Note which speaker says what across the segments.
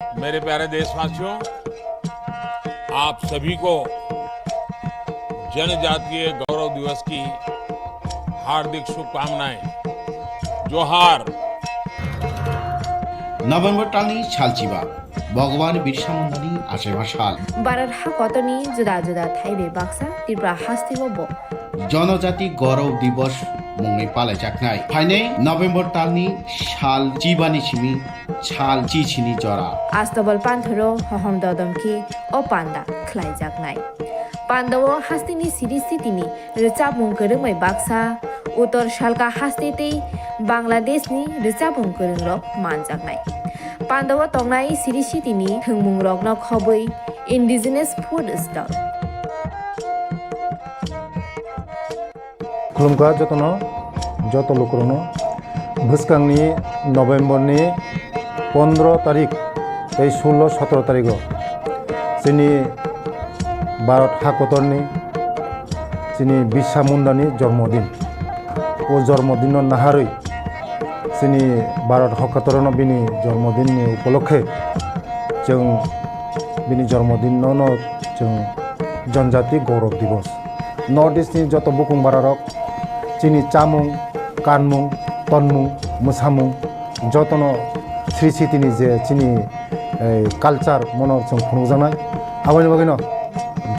Speaker 1: मेरे प्यारे देशवासियों, आप सभी को जनजातीय गौरव दिवस की हार्दिक शुभकामनाएं। जोहार।
Speaker 2: नभेम्बर टालनि सालचिबा भगवान बिरसा मुंडानि आशेबा साल
Speaker 3: भारत हाकतनि जुदा जुदा थाइबे बाक्सा त्रिपुरा हास्तिबो
Speaker 2: जनजाति गौरव दिवस मुंगै पालायजाखनाय फाइनै नभेम्बर टालनि साल चिबानि सिमि साल चिचिनि जरा
Speaker 3: आस्तबल पान्थरो हहम ददमखि ओ पान्दा खलायजाखनाय पान्दाव हास्तिनि सिरिस्थितिनि रिचाबुं गोरोमै बाक्सा उत्तर सालका हास्तितै बांलादेशनि रिचाबुं गोरोंरक मानजाखनाय पान्दाव तंनाय सिरिस्थितिनि थोंमुं रगन खबै इन्डिजिनास फुड स्टल
Speaker 4: खुलुमगा जतनो जत लोकरनो भुसकांनि नभेम्बरनि 15 तारिख 16-17 तारिख जोंनि भारत हाकतरनि जोंनि बिरसा मुंडानि जन्मदिन ओ जन्मदिन नाहारै जोंनि भारत हाकतरनो बिनि जन्मदिननि उपलक्षे जों बिनि जन्मदिनावनो जों जनजाति गौरव दिवस नर्थ इस्टनि जत बुकुं बारारक जोंनि चामुं कानमुं तनमुं मोसामुं जतनो श्री सिटिनि जे जोंनि कालचार मनर जों खुंजानाय आबानि बागैनो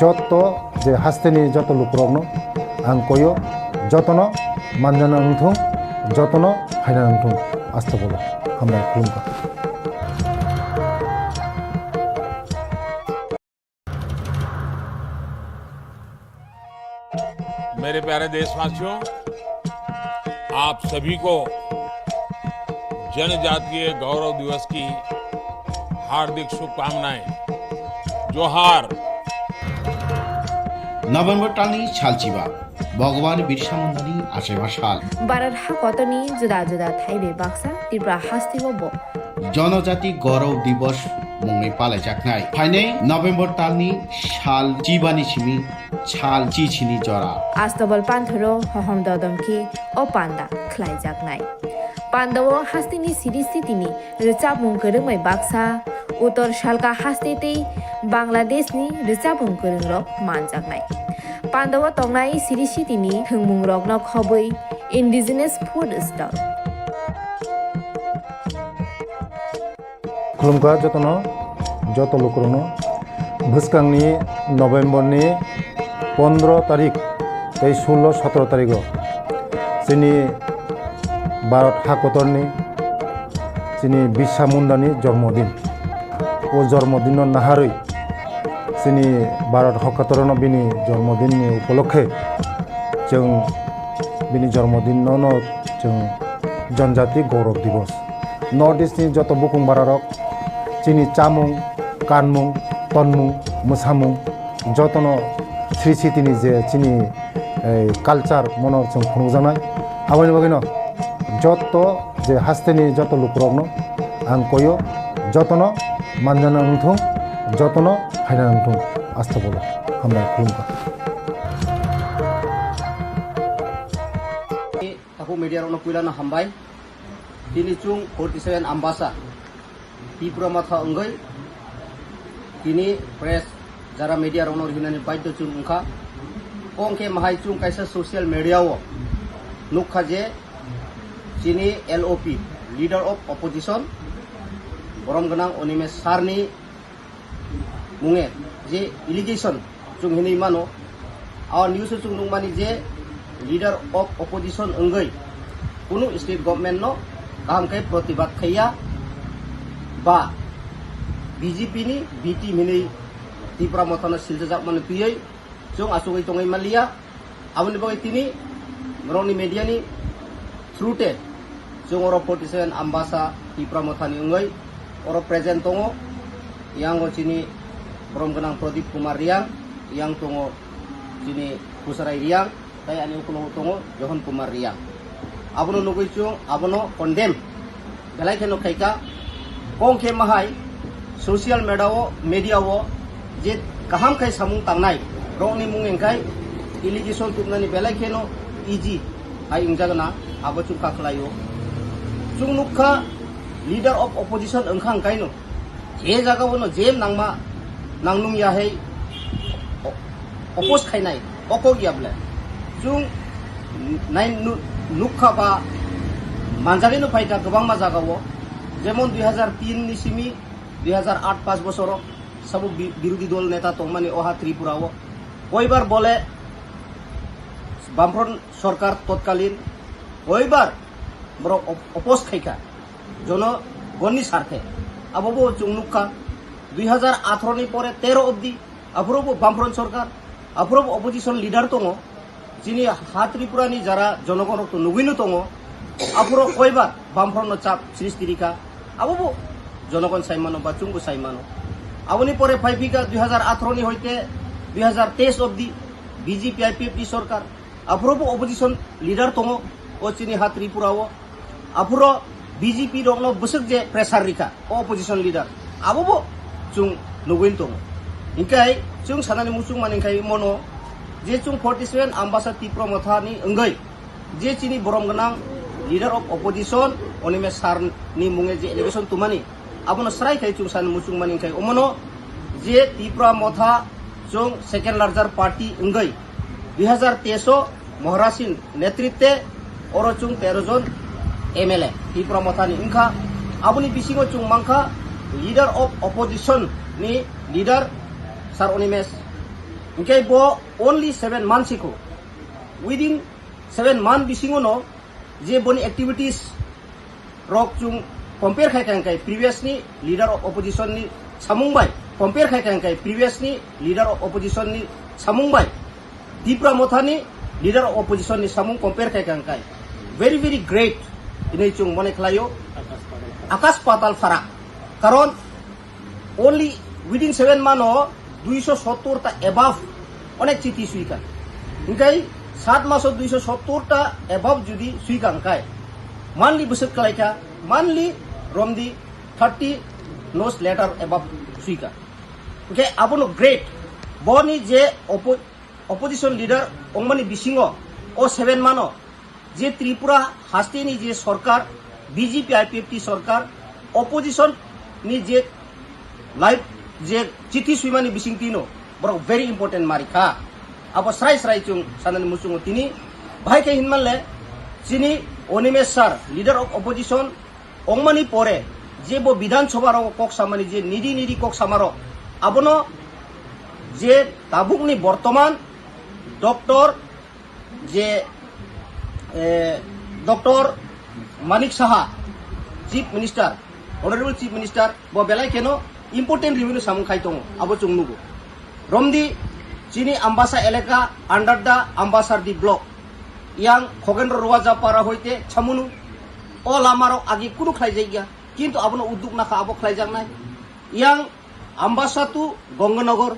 Speaker 4: जत जे हास्तेनि जत लुकरकनो आं कयो जतनो मानजाना उंथुं जतनो फायना उंथुं आस्था बोलो हामबाय खुलुमबाय।
Speaker 1: मेरे प्यारे देशवासियों, आप सभी को जनजातीय गौरव दिवस की हार्दिक शुभकामनाएं। जोहार।
Speaker 2: नभेम्बर टालनि सालचिबा भगवान बिरसा मुंडानि आशेबा साल
Speaker 3: भारत हाकतनि जुदा जुदा थाइबे बाक्सा त्रिपुरा हास्तिबो
Speaker 2: जनजाति गौरव दिवस मुंगै पालायजाखनाय फाइनै नभेम्बर टालनि साल चिबानि सिमि साल चिचिनि जरा
Speaker 3: आस्तबल पान्थरो हहम ददमखि ओ पान्दा खलायजाखनाय पान्दाव हास्तिनि सिरिस्थितिनि रिचाबुं गोरोमै बाक्सा उत्तर सालका हास्तितै बांलादेशनि रिचाबुं गोरोंरक मानजाखनाय पान्दाव तंनाय सिरिस्थितिनि थोंमुं रगन खबै इन्डिजिनास फुड स्टल
Speaker 4: खुलुमगा जतनो जत लोकरनो भुसकांनि नभेम्बरनि 15 तारिख 16-17 तारिख जोंनि भारत हाकतरनि जोंनि बिरसा मुंडानि जन्मदिन ओ जन्मदिन नाहारै जोंनि भारत हाकतरनो बिनि जन्मदिननि उपलक्षे जों बिनि जन्मदिनावनो जों जनजाति गौरव दिवस नर्थ इस्टनि जत बुकुं बारारक जोंनि चामुं कानमुं तनमुं मोसामुं जतनो श्री सिटिनि जे जोंनि कालचार मनर जों खुंजानाय आबानि बागैनो जत जे हास्तेनि जत लुकरकनो आं कयो जतनो मानजाना उंथुं जतनो फायना उंथुं आस्था बोलो हामबाय खुलुमबाय।
Speaker 5: Aku media rono puilana hambai kini chung 47 ambasa Tripura matha enggai kini press jara media rono hinani baidyo chung ungkha kongke mahai chung kaisa social media o nukha je chini LOP leader of opposition borom ganang Onimesh Sarni munge je allegation chung hini mano our news chung nungmani je leader of opposition enggai kuno state government no kaham kai प्रतिबाद khaya ba BJP ni B team hini Tripura mothana siljak man tuyai chung asugai tongai malia aboni bagai tini meroni media ni through chung oro 47 ambasa Tripura mothani enggai oro present tongo yang chini borom ganang Pradip Kumar Riang yang tongo chini Pusarai Riang tay ani ukulo tongo Johan Kumar Riang abono nugui chung abono condemn belai kheno khaika kongke mahai social media wo je kaham khai samung tangnai rongni mung engkai allegation tupnani belai kheno easy ai ingjagana abo chung kakhlayo chung nukha leader of opposition engkhang kaino je jaga wono jem nangma nangnung ya hei opos khainai oko giable jung nain nukha ba manjari no paika gobang ma jaga wo jemon 2003 ni simi 2008 5 বছর সব বিরোধী দল নেতা তংমানি অহা ত্রিপুরাও কয়বার বলে বামফ্রন্ট সরকার তৎকালীন কয়বার বড় অপোজ খাইকা জনগণনি স্বার্থে আবো চুংনুকা 2018 নি পরে 13 অবধি আফরবো বামফ্রন্ট সরকার আফরবো অপোজিশন লিডার তং যিনি হা ত্রিপুরানি যারা জনগণ তো নুগিনু তং আফরো কয়বার বামফ্রন্ট চাপ সৃষ্টিরিকা আবো জনগণ সাইমানো বা চুংবু সাইমানো আবনি পরে ফাইভিকা 2018 নি হইতে 2023 অবধি বিজেপি আইপিএফটি সরকার আফরবো অপোজিশন লিডার তং ও চিনি হা ত্রিপুরাও আফুরো বিজেপি রং বসক যে প্রেসার রিকা অপোজিশন লিডার আবো চুং নুগুইন তং ইনকাই চুং সানানি মুচুং মানিনকাই মনো যে চুং 47 আম্বাসা ত্রিপুরা মথানি অঙ্গই যে চিনি বরম গনাং লিডার অফ অপোজিশন অনিমে সার নি মুঙে যে এলিগেশন তুমানি আবনো সরাই খাই চুং সানানি মুচুং মানিনকাই ওমনো যে ত্রিপুরা মথা চুং সেকেন্ড লার্জার পার্টি অঙ্গই 2023 মহারাসিন নেতৃত্বে ওরো চুং 13 জন MLA ত্রিপুরা মথানি ইনখা আবনি বিসিগো চুং মাংখা leader of opposition ni leader sar onimes ingkai bo only 7 months iko within 7 months bisingo no je boni activities rok chung compare khai kai previously leader of opposition ni samungbai compare khai kai previously leader of opposition ni samungbai Tripura mothani leader of opposition ni samung compare khai kai very very great inai chung mone khlayo akas patal farak karon only within 7 months 270 টা above অনেক চিঠি সুইকার Inkai 7 মাস 270 টা above যদি সুইকার কাই মানলি বসত কালাইকা মানলি রমদি 30 নোস letter above সুইকার ওকে আপনো great বনি যে opposition leader অংমানি বিসিংহ ও 7 মানো যে ত্রিপুরা হাস্তেনি যে সরকার বিজেপি আইপিএফটি সরকার অপোজিশন নি যে লাইভ যে চিঠি সুইমানি বিসিং তিনো বড় ভেরি ইম্পর্টেন্ট মারিখা আবো সরাই সরাই চুং সানানি মুচুং তিনি ভাই কে হিনমানলে চিনি Animesh sir leader of opposition অংমানি পরে যে বো বিধানসভার কক সামানি যে নিদি কক সামারো আবনো যে তাবুকনি বর্তমান ডক্টর যে doctor Manik Saha chief minister honourable chief minister বো বেলাই কেন ইম্পর্টেন্ট রিভিউ সামুং খাই দङ আবো চুংনুগো রমদি চিনি আম্বাসা এলাকা আন্ডার দা আম্বাসার দি ব্লক ইয়াং খগেন্দ্র রওয়াজা পারা হইতে ছামুনু ও লামার আগে কুনু খাই যাইগা কিন্তু আবনো উদ্যোগ নাখা আবো খাই যাং নাই ইয়াং আম্বাসা টু গঙ্গনগর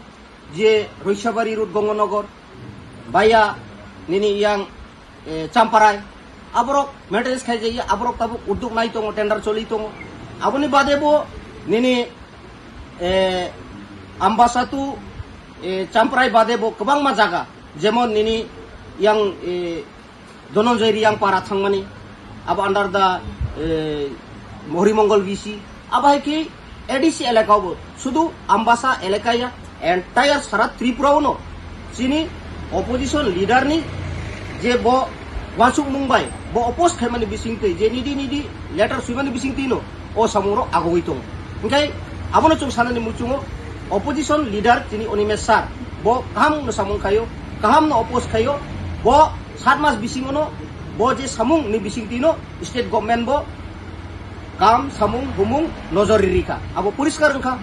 Speaker 5: যে রৈসাবাড়ি রোড গঙ্গনগর বাইয়া নিনি ইয়াং চাম্পারাই আবরক মেটেরিয়ালস খাই যাইয়া আবরক তাবো উদ্যোগ নাই দङ টেন্ডার চলি দङ আবনি বাদেবো নিনি আম্বাসা টু চাম্পারাই বাদেবো गोबां জায়গা যেমন নিনি ইয়াং ধনঞ্জয় রিয়াং পারা থাংমানি আবার আন্ডার দা হরিমঙ্গল বিসি আবার কি এডিসি এলাকাও শুধু আম্বাসা এলাকায় এন্টায়ার সারা ত্রিপুরাও ন চিনি অপোজিশন লিডার নি যে ব ওয়াসুক মুম্বাই ব অপোজ খাইমানি বিসিংতে যে নিদি লেটার সুইমানি বিসিংতে ন ও সামুরো আগোই দङ ओंखाय আবনো চুং সানানি মুচুঙো অপোজিশন লিডার তিনি অনিমেশ স্যার ব কাহাম ন সামুং খায়ো কাহাম ন অপোজ খায়ো ব 7 মাস বিসিংনো ব যে সামুং নি বিসিংতিনো স্টেট গভর্নমেন্ট ব কাম সামুং বুমুং নজরি রিকা আবো পরিষ্কার রখা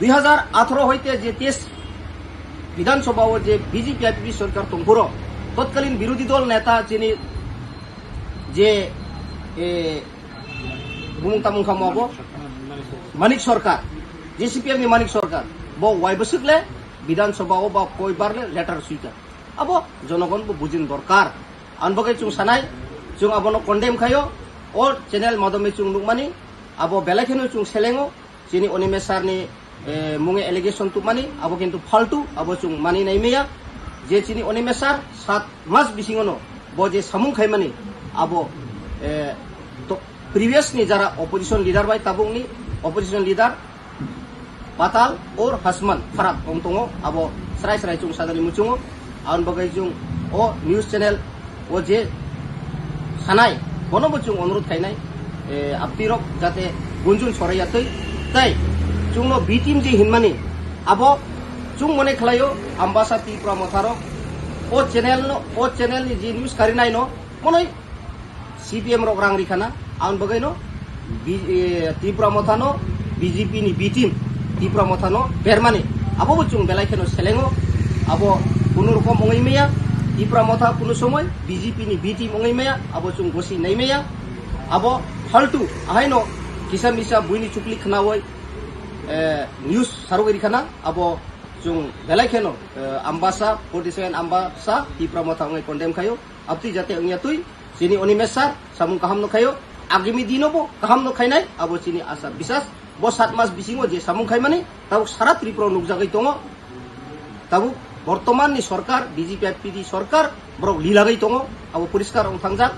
Speaker 5: 2018 হইতে যে 23 বিধানসভাও যে বিজেপি আইপিপি সরকার তংপুর তৎকালীন বিরোধী দল নেতা যিনি যে বুমুং তামুং খামাবো মানিক সরকার যে সিপিএম নি মানিক সরকার ব ওয়াইবসিকলে বিধানসভাও বা কয়বারলে লেটার সুইকার আবো জনগণ বুঝিন দরকার আনবকে চুং সানাই চুং আবনো কন্ডেম খায়ো ও চ্যানেল মাধ্যমে চুং নুকমানি আবো বেলাখেনো চুং সেলেঙ্গো যিনি অনিমেশ স্যারনি মুঙে এলিগেশন তুমানি আবো কিন্তু ফালতু আবো চুং মানি নাইমেয়া যে চিনি অনিমেশ স্যার 7 মাস বিসিংনো ব যে সামুং খাইমানি আবো তো প্রিভিয়াসনি যারা অপোজিশন লিডার বাই তাবুংনি opposition leader Patal or Hasman Farad ongtongo abo serai chung sadari muchungo aun bagai chung o news channel o je sanai bono buchung onurut khainai apirok jate gunjun sorayatoi tai chungno B team je hinmani abo chung mone khlayo ambasa Tripura motharo o channel ni je news karinai no monoi CPM rok rang rikhana aun bagai no Tripura mothano BJP ni B team Tripura mothano permane abo buchung belai kheno selengo abo kuno rokom ongai meya Tripura motha kuno somoy BJP ni B team ongai meya abo chung gosi nei meya abo haltu ahaino kisam bisa buini chukli khna woi news sarogeri khana abo chung belai kheno ambasa 47 ambasa Tripura motha ongai condemn khayo apti jate angya tui sini onimesar samung kaham no khayo agimi dino bo kaham no khainai abo sini asa bisas bo 7 mas bisingo je samung khai mane tabu sara Tripura nukjagai tongo tabu বর্তমান ni Sarkar BJP FPD Sarkar borok lilagai tongo abo poriskar ong thangjak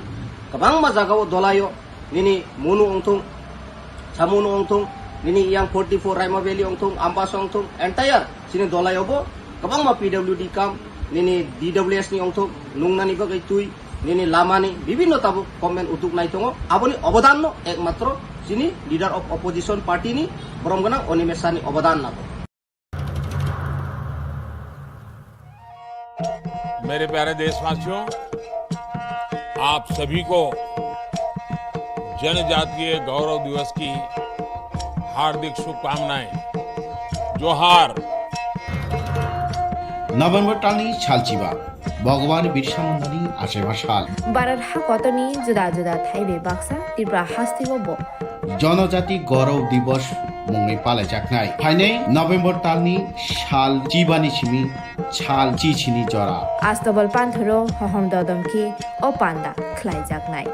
Speaker 5: kabangma jagao dolayo nini monu ongthong samunu ongthong nini yang 44 Raima Valley ongthong Ambas ongthong entire sini dolayo bo kabangma PWD kam nini DWS ni ongthong nungnani bagai tui nini lamani bibinno tabu komen utuk nai tongo aboni obodan no ekmatro sini leader of opposition party ni borom ganang onimesani obodan nabo
Speaker 1: मेरे प्यारे देशवासियों, आप सभी को जनजातीय गौरव दिवस की हार्दिक शुभकामनाएं। जोहार।
Speaker 2: নভেম্বর টালনি সালচিবা ভগবান বিরসা মুন্ডানি আশেবা সাল
Speaker 3: বারার হা কতনি জুদা জুদা থাইবে বাক্সা ত্রিপুরা হাস্তিব ব
Speaker 2: জনজাতি গৌরব দিবস মুংনি পালাইজাকনাই ফাইনাই নভেম্বর টালনি সাল চিবানি সিমি ছাল চিছিনি জরা
Speaker 3: আস্তবল পান্থরো হহম দদমকে ও পান্ডা খ্লাইজাকনাই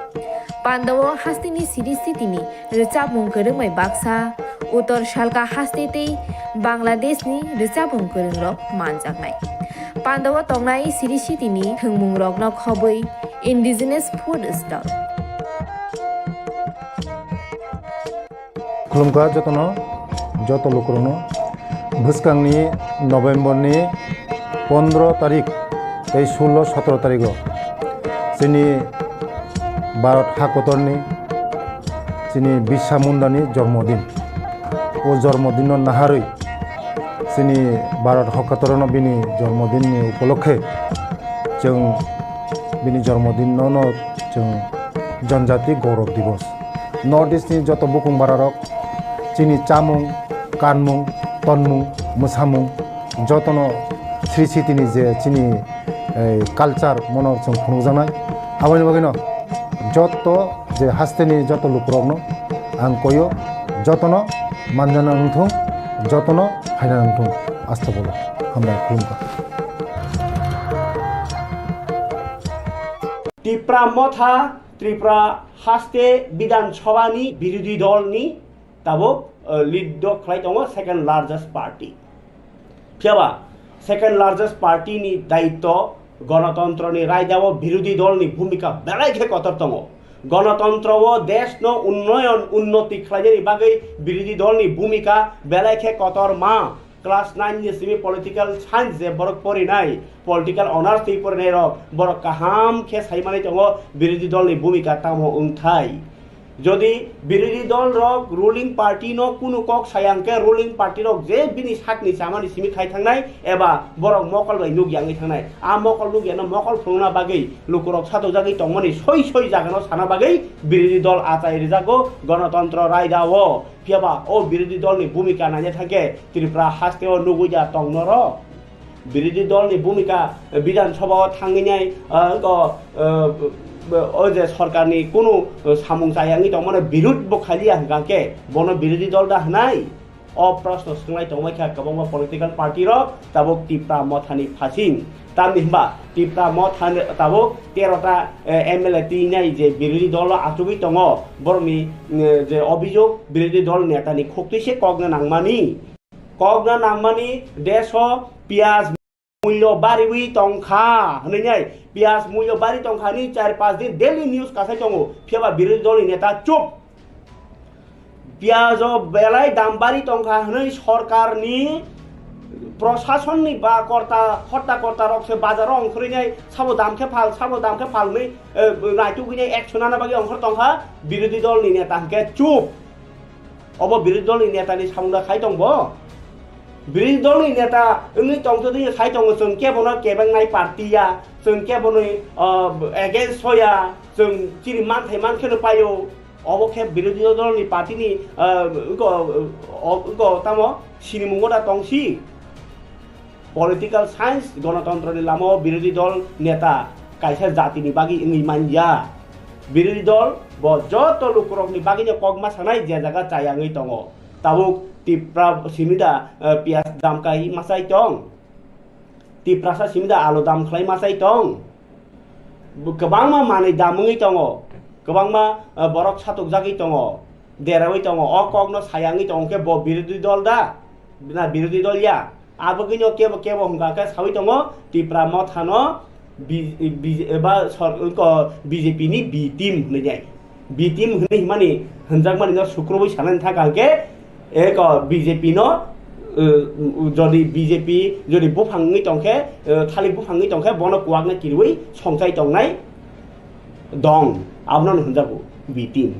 Speaker 3: পান্ডাও হাস্তিনি সিরিস্থিতিনি রেচাবুং করংমাই বাক্সা উত্তর শালকা হাস্তেতেই বাংলাদেশনি রেচাবুং করংরক মানজাকনাই পান্ডাও তংনাই সিরিস্থিতিনি থংমুং রকনক হবই ইন্ডিজিনাস ফুড স্টল
Speaker 4: खुलुमका যত লোকরনো ভুসকাংনি নভেম্বরনি 15 তারিখ 16-17 তারিখ চিনি ভারত হাকতরনি চিনি বিরসা মুন্ডানি জন্মদিন ও জন্মদিন নাহারই চিনি ভারত হকাতরন বিনি জন্মদিননি উপলক্ষে जों বিনি জন্মদিন जों जनजाति गौरव दिवस नर्थ इस्टनि जत बुकुं बारारक चिनि चामुं कानमुं तनमुं मोसामुं जतन स्रिसितिनि जे चिनि कालचार मनर जों खुंजानाय आबानि बागैनो जत जे हास्तेनि जत लुकरकनो आं कयो जतन मानजाना नंथुं जतन हायना नंथुं आस्था बोलो हामबाय खुलुमबाय
Speaker 6: ত্রিপুরা মথা ত্রিপুরা হাস্তে বিধানসভানি বিরোধী দলনি তাবো লিড খাই দङ सेकेन्ड लार्जेस्ट पार्टी फियाबा सेकेन्ड लार्जेस्ट पार्टीनि दायित्व गणतन्त्रनि रायदावो विरोधी दलनि भूमिका बेलायखे कतर दङ गणतन्त्र व देशनो उन्नयन उन्नति खालायनायनि बागै विरोधी दलनि भूमिका बेलायखे कतर मा क्लास 9 नि सिमी पॉलिटिकल साइंस जे बरक परिनाय पॉलिटिकल ऑनर्स ति परिनाय र बरक काहाम खे साइमानै दङ विरोधी दलनि भूमिका तामो उंथाय যদি বিরোধী দল রক রুলিং পার্টি ন কোনো কক সায়াংকে রুলিং পার্টি রক যে বিনি সাকনি চামানি সিমি খাই থাंनाय एबा बरक मकल बाय नुगियांगै थांनाय आ मकल नुगियानो मकल फुंना बागै लुकुरक सातो जागै तंमनि सय सय जागानो साना बागै বিরোধী দল आचाय रिजागो गणतंत्र रायदावो फियाबा ओ বিরোধী दलनि भूमिका नायने थाके त्रिपुरा हास्तेव नुगुजा तंनर বিরোধী দলनि भूमिका विधानसभा थांनाय যে সরকারনি কোনো সামুং চায়াंगि तंमने विरोध बखालिया गाके बन विरोधी दल दा हनाय अ प्रश्न सोंनाय तंमायखा गोबां पॉलिटिकल पार्टी र ताबक टिप्रा मथानि फासिं तामनिबा टिप्रा मथानि ताबक 13टा एमएलए तिनाय जे विरोधी दल आथुबि दङ बरनि जे अभियोग विरोधी दल नेतानि खक्तिसे कगना नांगमानि देश पियाज मूल्य बारिवि तंखा हनैनाय पियाज मूल्य बारि तंखानि 4-5 दिन डेली न्यूज कासाय दङ फियाबा विरोधी दलनि नेता चुप पियाज बेलाय दामबारि टंका हनै सरकारनि प्रशासननि बा कर्ता रक्से बाजाराव अंखरैनाय साबो दामखे फाल नै नायटु गैनाय एक्सनाना बागै अंखर टंका बिरोधी दलनि नेता हंके चुप अब बिरोधी दलनि नेतानि सामुना खाय दंबो बिरोधी दलनि नेता ओंनि टंतो दै खाय दङ जों केबनो केबांनाय पार्टिया जों केबनो एगेन्स्ट होया जों चिरि मानथाय मानखेनो पायो अबखे बिरोधी दलनि पार्टिनि तामो सिनिमुंगदा टंसि पलिटिकल साइंस गणतंत्रनि लामाव बिरोधी दल नेता कायसा जातिनि बागै ओंनि मानया बिरोधी दल ब जत लुकरकनि बागैनो कगमा सानाय जे जागा चायांगै दङ ताबुक तिप्रा सिमिदा पियाज दाम काहि मासाय दं तिप्रासा सिमिदा आलु दाम खलाय मासाय दं गोबांमा मानै दामङै दङ गोबांमा बरक सातक जागै दङ देरावै दङ अ कगनो सायांगै दं के ब बिरोधी दल दा ना बिरोधी दल या आबगैनो केबो हंगाके सावै दङ तिप्रा मथानो बीजेपी नि बी टीम होननाय बी टीम होननाय माने होनजाक माने शुक्रबार सानानै थाखांके एक बीजेपी नो जदि बीजेपी जदि बुफाङै दंखे थालिर बुफाङै दंखे बनो कुवाकने किरुइ संसाय दंनाय दं आबनो होनजागो बी टीम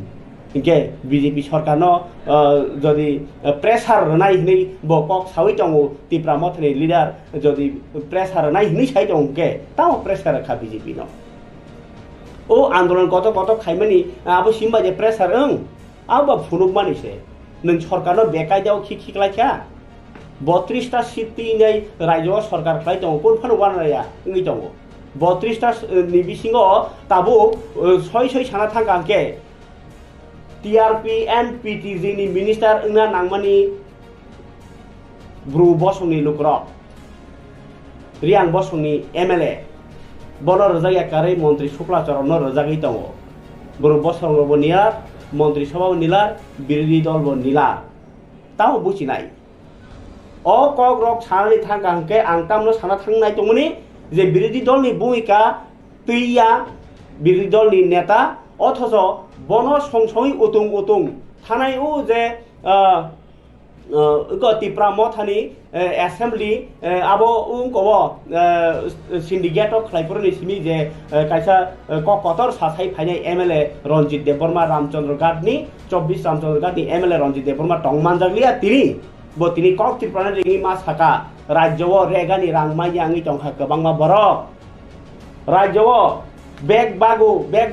Speaker 6: इनके बीजेपी सरकार नो जदि प्रेसार होनाय हनै बकक सावै दङ तिप्रा मथनि लिडार जदि प्रेसार होनाय हनै साइ दंके ताव प्रेसार खा बीजेपी नो ओ आंदोलन कत खाइमानि आबो सिमबा जे प्रेसार आबो फुनुक मानिसे नों सरकार नो बेकायदाव खिखलाख्या 32टा सीट नै राज्य सरकार खाइ दङ कोन फानो वानाया ओंइ दङ 32टा नि बिसिङो ताबो सय साना थांगांके टीआरपी एंड पीटीजी नि मिनिस्टार ओंना नांमानि ब्रु बसंनि लुक्रक रियां बसंनि एमएलए बन रजाया कारै मंत्री शुक्लाचरण रजागै दङ ब्रु बसंबो निलार मंत्री सभा निलार बिरोधी दल निलार ताव बुचिनाय अ कक रक सानानै थांगांके आंतामनो साना थांनाय दंमोनि जे बिरोधी दलनि भूमिका तैया बिरोधी दलनि नेता अथच बन संसय उतुं थानाय उ जे तिप्रा मथानि एसेम्बली आबो उंकव सिंडिकेट खलायफोरनि सिमि जे कायसा ककतर सासाय फायनाय एमएलए रंजित देबबर्मा रामचंद्र गादनि 24 रामचंद्र गादनि एमएलए रंजित देबबर्मा टंगमानजागलिया तिनी कक त्रिप्राना रिंनि मा साका राज्यव रेगानि रांमाय आंनि टंका गोबांमा बरक राज्यव बेग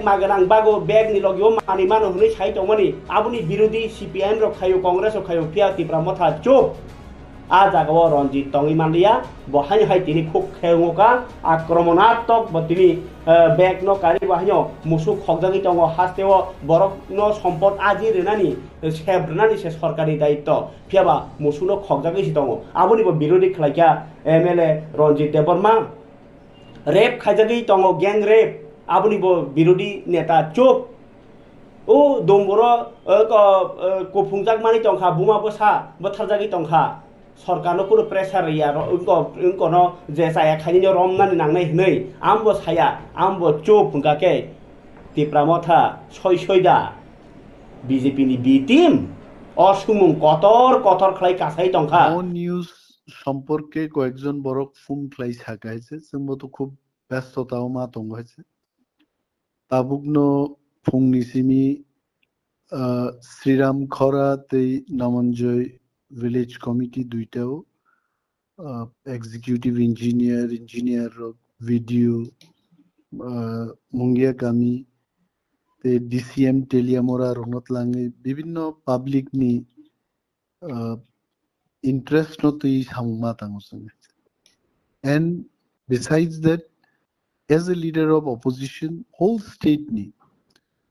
Speaker 6: मागोनां बागो बेग नि लगियो मानि मानो हुनै साइ दंमनि आबुनि विरोधी सीपीएम रो खायो कांग्रेस रो खायो पिया तिप्रा मथा चुप आ जागाव रंजित टंगि मानलिया बहाय हाय तिनी खुब खेंगोका आक्रमणात्मक बतिनी बेग नो कारि बाहायो मुसु खगजागि दङ हास्तेव बरक नो सम्पद आजि रेनानि सेब्रनानि से सरकारि दायित्व पियाबा मुसु नो खगजागि दङ आबुनि विरोधी खलाइया एमएलए रंजित देबबर्मा रेप खाइजागि दङ गैंग रेप आबुनि विरोधी नेता चुप ओ दंबर कोफुंजाक मानि टंका बुमा बसा बथारजागि टंका सरकार नो कुनो प्रेसार या उनको नो जे साया खाइनि रमनानि नांनाय हनै आमबो साया आमबो चुप हुंगाके तिप्रा मथा सयदा बीजेपी नि बी टीम असुमुं कतर खलाय कासाय टंका
Speaker 7: নিউজ সম্পর্কে কয়েকজন বড় ফোন ফ্লাই থাকাইছে जोंबोथ' খুব ব্যস্ততাও মা দङ হয়েছে তাবুকনো फुंनिसिमि श्रीराम खरा तै नामनजय विलेज कमिटी दुइटाও एग्जीक्यूटिव इंजीनियर वीडियो मुंगिया गामी ते डीसीएम टेलियामोरा रनतलाङै विभिन्न पाब्लिक नि interest no tui samuma tangusung and besides that as a leader of opposition whole state ni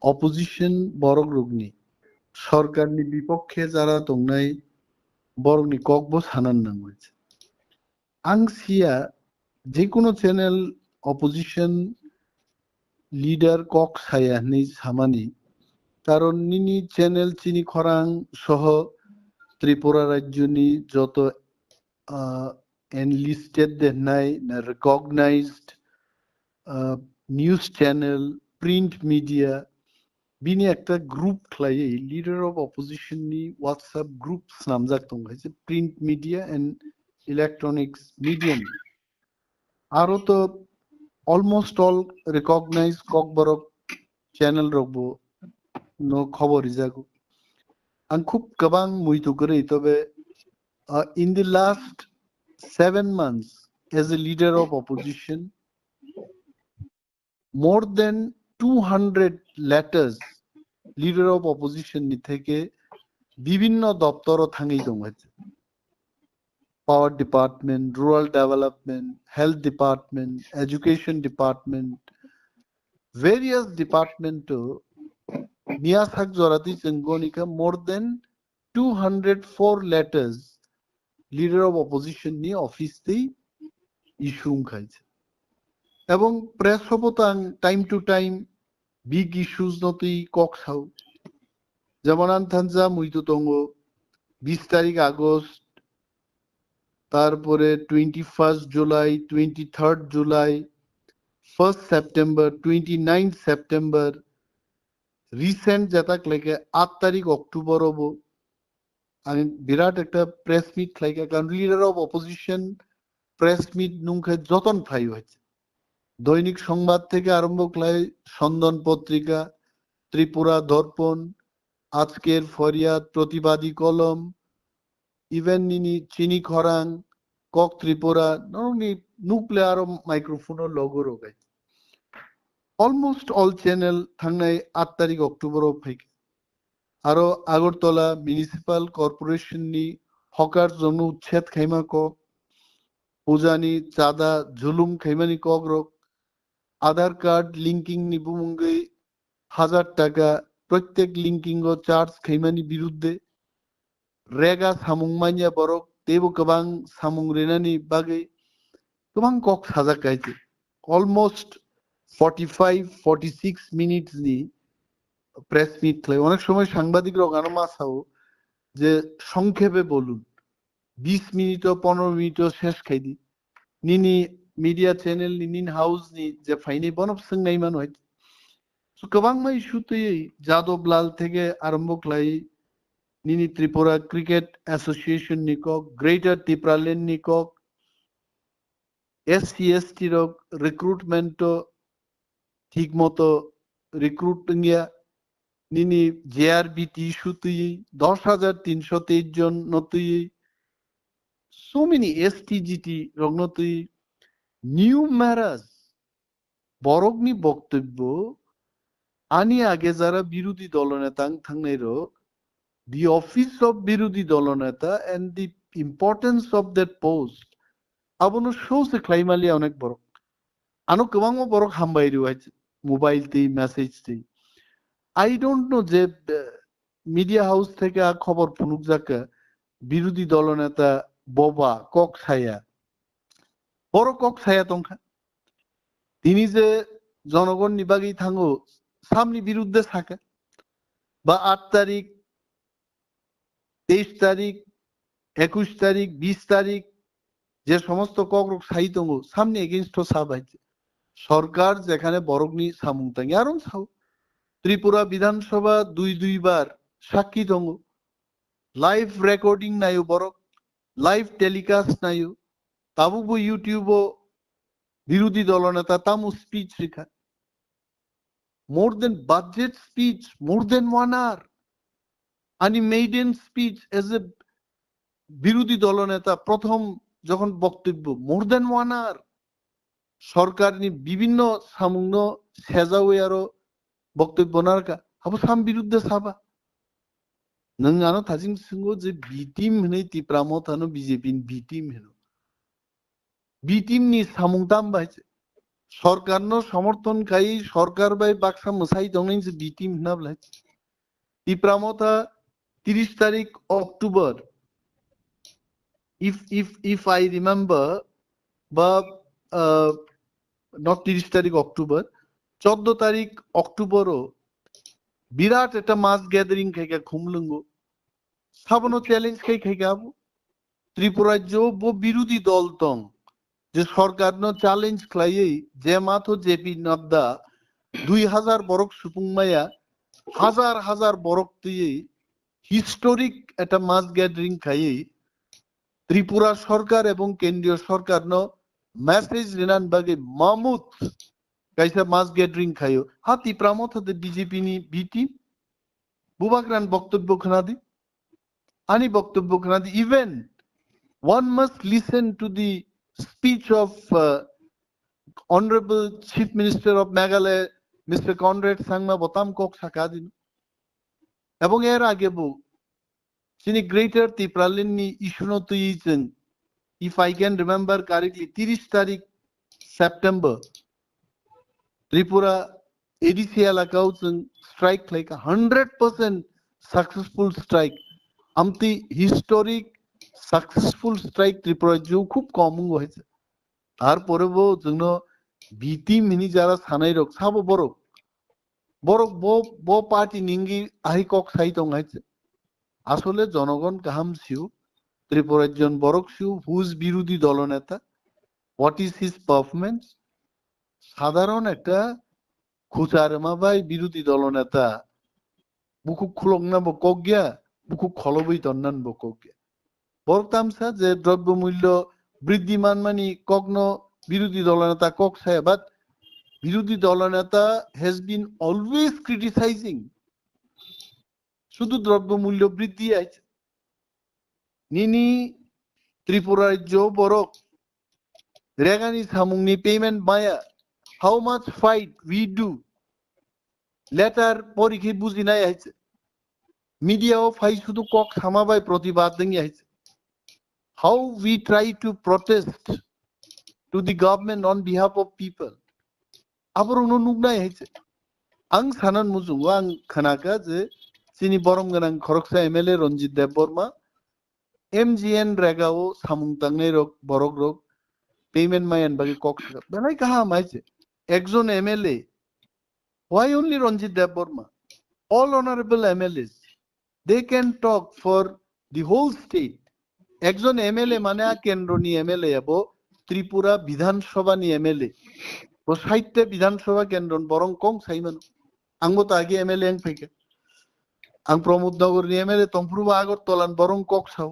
Speaker 7: opposition borok rogni Sarkar ni বিপক্ষে যারা দংনাই borok ni kokbo sanan nangoi angsia যে কোনো channel opposition leader kok saya ni samani karon nini channel chini khorang soho Tripura राज्यनि যত enlisted নাই না recognized news channel print media bini ekta group khlai leader of opposition ni WhatsApp groups namjak tong haise print media and electronics medium aro to almost all recognized kokborok channel rokbo no khobor ijago ang khub kabang muitu kore tobe in the last 7 months as a leader of opposition more than 200 letters leader of opposition ni theke bibhinno doptoro thangai dong haise power department rural development health department education department various department to niasak jorati chengonika more than 204 letters leader of opposition ni office te issue khaise এবং press হবতাং time to time big issues নতুই কক খাও যেমন আনথানজা মুইতো তঙ্গ 20 তারিখ August তারপরে 21 July 23 July 1 September 29 September recent যেটা লাগে 8 তারিখ অক্টোবর হব আমি বিরাট একটা প্রেস মিট লাগে কারণ leader of opposition press meet নুংখে যতন ফাই হয়েছে দৈনিক সংবাদ থেকে আরম্ভ করে সন্দন পত্রিকা ত্রিপুরা দর্পণ আজকের ফরিয়াদ প্রতিবাদী কলম ইভেন নিনি চিনি খরাং কক ত্রিপুরা নরনি নুকলে আরো মাইক্রোফোনের লগো রোগাই অলমোস্ট অল চ্যানেল থাংনাই 8 তারিখ অক্টোবর ফাইকে আরো আগরতলা মিউনিসিপাল কর্পোরেশন নি হকার জমি উচ্ছেদ খাইমা কক পূজানি চাঁদা জুলুম খাইমানি কক রক আধার কার্ড লিঙ্কিং নিবুমঙ্গই 1000 টাকা প্রত্যেক লিঙ্কিং ও চার্জ খাইমানি বিরুদ্ধে রেগা সামুংমানিয়া বরক তেবো গোবাং সামুং রেনানি বাগে গোবাং কক সাজা গাইছে অলমোস্ট 45-46 মিনিটস নি প্রেস মিট খাই অনেক সময় সাংবাদিকরা গানমাসাও যে সংক্ষেপে বলুন 20 মিনিট ও 15 মিনিট শেষ খাই দি নিনি media channel nin house ni je faini bonop sangai man hoy so kabang mai shutui jadoblal theke arambho klai nini tripura cricket association nikok greater tipraland nikok SCST rok recruitment to ঠিক মতো recruiting এ নিনি JRBT shutui 10323 জন নতুই so many STGT রগনতুই numerous বরগ্নি বক্তব্য আনি আগে যারা বিরোধী দলনেতা থাংনাইরো the office of বিরোধী দলনেতা and the importance of that post আবনো শোসে ক্লাইমালি অনেক বড় আনো কবাং বড় হামবাইরি হইছে মোবাইল তে মেসেজ তে আই ডোন্ট নো যে মিডিয়া হাউস থেকে আ খবর পুনুক যাকা বিরোধী দলনেতা ববা কক ছায়া বড় কক ছায়া তংখা তিনি যে জনগণ নিবাগী থাঙ্গো সামনি বিরুদ্ধে থাকে বা 8 তারিখ 23 তারিখ 21 তারিখ 20 তারিখ যে সমস্ত কক রোগ সাহিতঙ্গ সামনে এগেইনস্ট সাবাইছে সরকার যেখানে বরগ্নি সামুংতাঙ্গি আরন সাউ ত্রিপুরা বিধানসভা দুইবার সাক্ষী তঙ্গ লাইভ রেকর্ডিং নাইও বরক লাইভ টেলিকাস্ট নাইও তাবুবু ইউটিউবও বিরোধী দলনেতা তামু স্পিচ রেখা মোর দেন বাজেট স্পিচ মোর দেন 1 hour আনি মেইডেন স্পিচ এজ এ বিরোধী দলনেতা প্রথম যখন বক্তব্য মোর দেন 1 hour সরকার নি বিভিন্ন সামুংন সেজাওয়ারও বক্তব্য নারকা হাবো সাম বিরুদ্ধে সাবা নং আনো থাজিং সিংগো যে বি টিম হनै তিপ্রামত আনো বিজেপি বি টিম হেনো বি টিম নি সামুংতাম বাইছে সরকারনো সমর্থন খাই সরকার বাই বাক্সা মসাই দংনি যে বি টিম না বলাই তিপ্রামতা 30 তারিখ অক্টোবর if I remember বা নট 30 তারিখ অক্টোবর 14 তারিখ অক্টোবরও বিরাট একটা মাস গ্যাদারিং খাইকা খুমলুঙ্গো সাবনো চ্যালেঞ্জ খাইকা ত্রিপুরাজ্য বিরোধী দল তং যে সরকার নো চ্যালেঞ্জ খাইয়ে যে মাথো জেপি নাদ্দা 2000 বরক সুপুংমায়া হাজার হাজার বরক দিয়ে হিস্টোরিক একটা মাস গ্যাদারিং খাইয়ে ত্রিপুরা সরকার এবং কেন্দ্রীয় সরকার মেসেজ রিনান বাগে মামুত কাইসা মাস গ্যাদারিং খাইও হাতি প্রামত হাতে বিজেপি নি বিটি বুবাকরান বক্তব্য খানাদি আনি বক্তব্য খানাদি even one must listen to the speech of Honorable Chief Minister of Meghalaya, Mr. Conrad Sangma Botam Kok Sakadin. এবং এর আগে তিনি গ্রেটার ত্রিপুরালিনী ইস্যুনো তুইছেন if I can remember correctly 30 তারিখ সেপ্টেম্বর ত্রিপুরা এডিসি এলাকাও strike like 100% successful strike আমতি হিস্টোরিক সাকসেসফুল স্ট্রাইক ত্রিপুরা যে খুব কম হয়েছে তারপরেও जोंनो বিটি মিনি যারা সানাই রক সাবো বরক বরক বো পার্টি নিঙ্গি আহি কক সাই দংহাইছে আসলে জনগণ কাহাম সিউ ত্রিপুরার জন বরক সিউ হুজ বিরোধী দলনেতা হোয়াট ইজ হিজ পারফরম্যান্স সাধারণ একটা খুচারমা বাই বিরোধী দলনেতা বুকু খুলংনা বকক গিয়া বুকু খলবই তন্নান বকক গিয়া বরক তামসা যে দ্রব্যমূল্য বৃদ্ধিমান মানি কগ্ন বিরোধী দলনেতা কক সায় বাট বিরোধী দলনেতা হ্যাজ বিন অলওয়েজ ক্রিটিসাইজিং শুধু দ্রব্যমূল্য বৃদ্ধি আছে নিনি ত্রিপুরা রাজ্য বরক রেগানি সামুংনি পেমেন্ট মায়া how much fight we do later পরীক্ষা বুঝি নাই আছে মিডিয়াও ফাই শুধু কক সামাবাই প্রতিবাদ দেঙ্গি আছে how we try to protest to the government on behalf of people আবার অনুনুগনাই হয়েছে আং সানান মুজুং আং খানাকা যে চিনি বরম গানাং খরকসা এমএলএ রঞ্জিত দেববর্মা এমজিএন রেগাও সামুং তাংনে রক বরক রক পেমেন্ট মায়ান বাকি কক বেলাই কাহা মাইছে একজন MLA why only Ranjit Debbarma all honorable MLAs they can talk for the whole state একজন এমএলএ মানে কেন্দ্র নি এমএলএ এবো ত্রিপুরা বিধানসভা নি এমএলএ ও সাহিত্য বিধানসভা কেন্দ্র বরং কং সাইমান আংবো তো আগে এমএলএ আং ফাইকে আং প্রমোদনগর নি এমএলএ তমফ্রুবা আগরতলান বরং ককসাও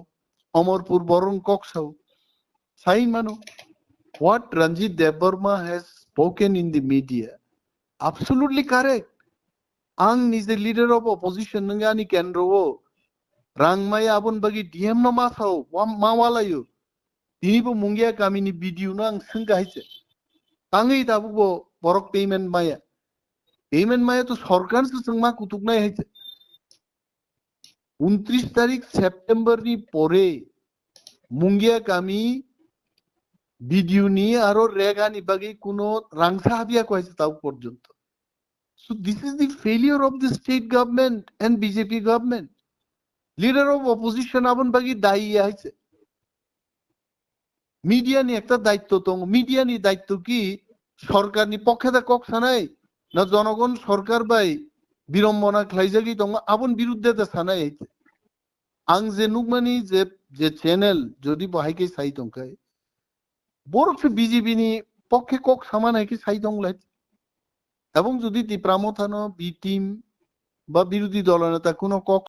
Speaker 7: অমরপুর বরং ককসাও সাইন মানো what Ranjit Debarma has spoken in the media absolutely correct ang is the leader of opposition ngani kendro rangmaya abon bagi diem no masao mawalayo tini bo mungia kamini video no ang sengga haise tangi tabu bo borok payment maya to Sarkar se sengma kutuk nai haise 29 তারিখ September নি পরে মুঙ্গিয়া কামি video নিয়ে আরো রেগানি বাকি কোনো রাংসা হাবিয়া কয়েছে তাও পর্যন্ত so this is the failure of the state government and BJP government leader of opposition abon bagi দায়ী আছে মিডিয়া নি একটা দায়িত্ব তো মিডিয়া নি দায়িত্ব কি সরকার নি পক্ষে দা কক সানাই না জনগণ সরকার বাই বিড়ম্বনা খাইজাগি তো আবন বিরুদ্ধে দা সানাই আং যে নুকমানি যে চ্যানেল যদি বহাইকে সাই তংকাই বরফ বিজেপি নি পক্ষে কক সামান হাইকে সাই দংলাই এবং যদি ত্রিপ্রামথানো বি টিম বা বিরোধী দলনেতা কোনো কক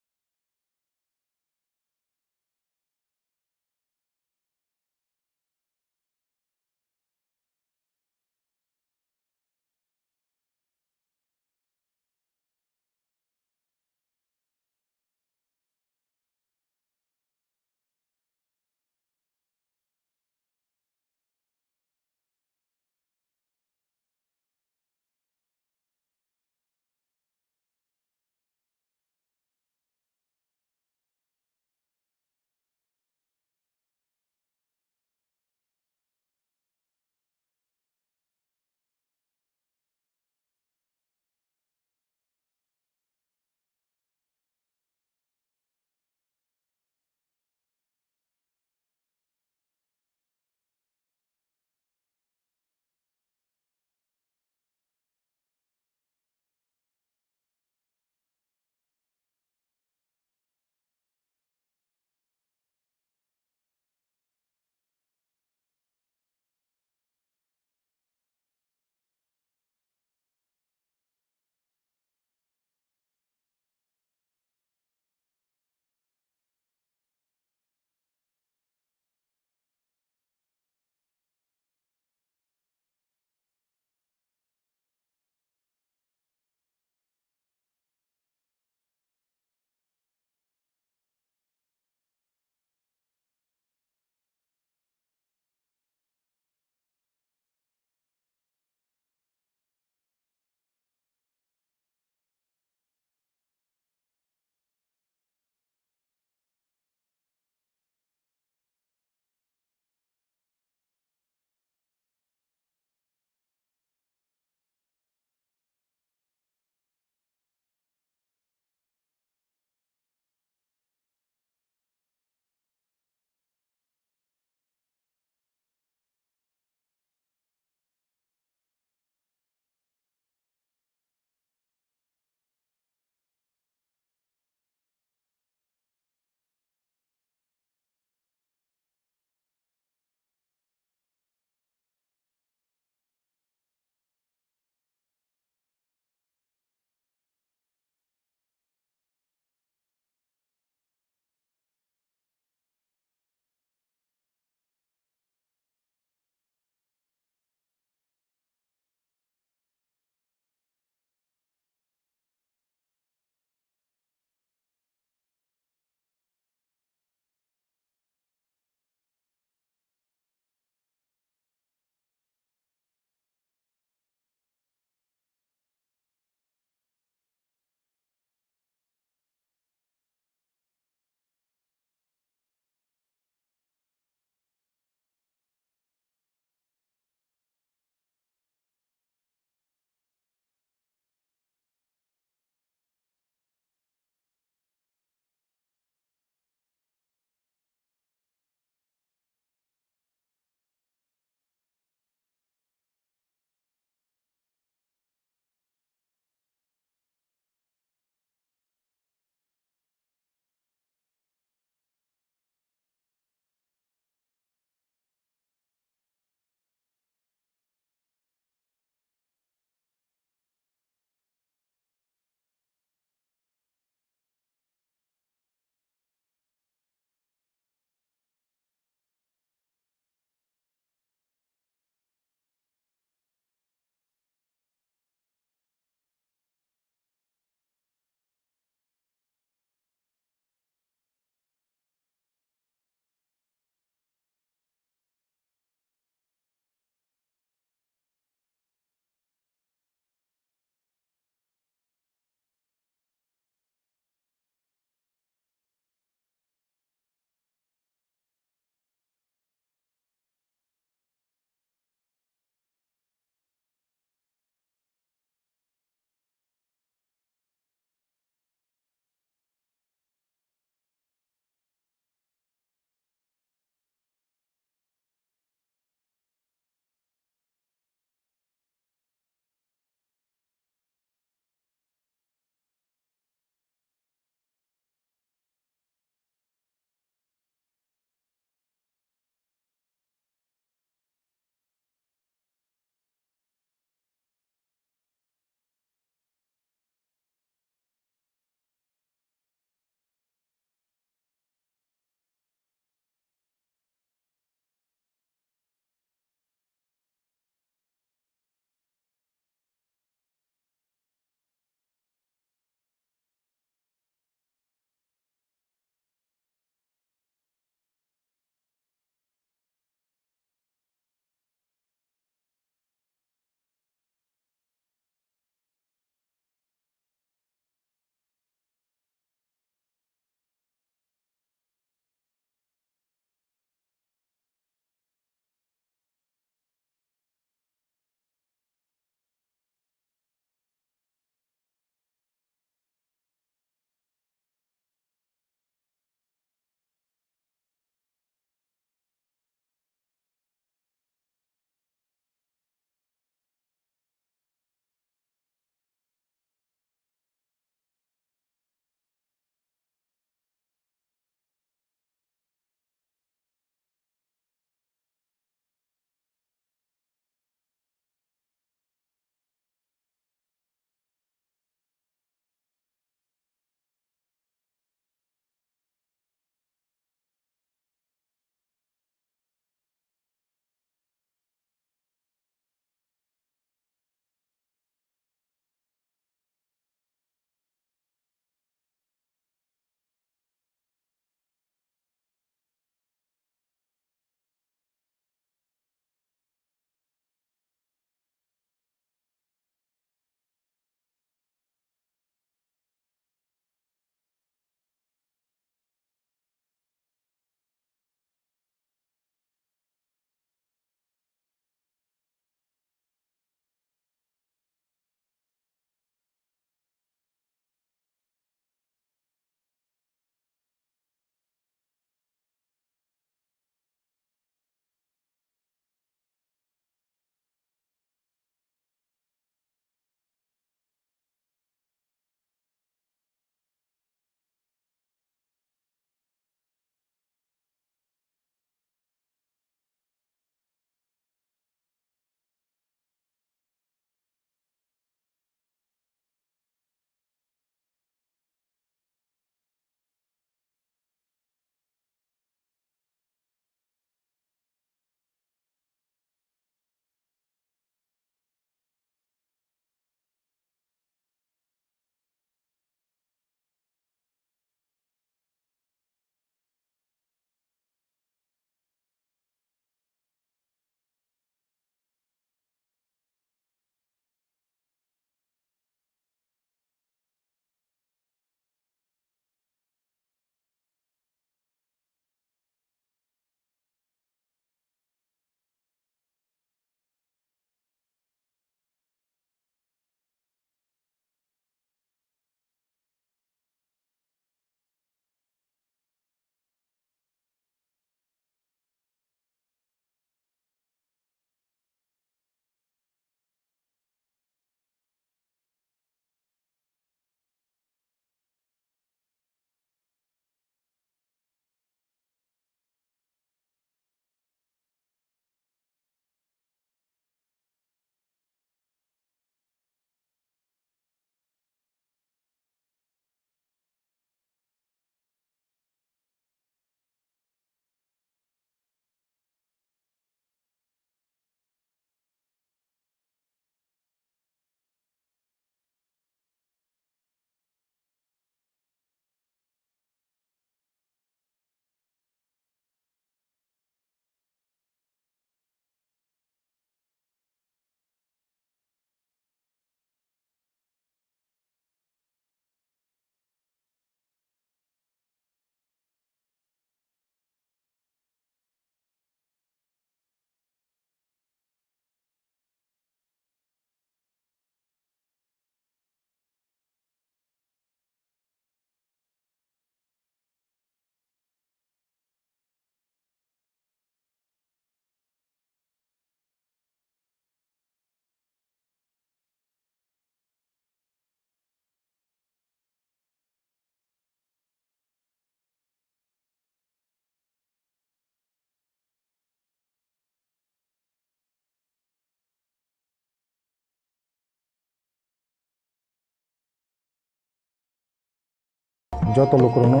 Speaker 4: যত লোকরনো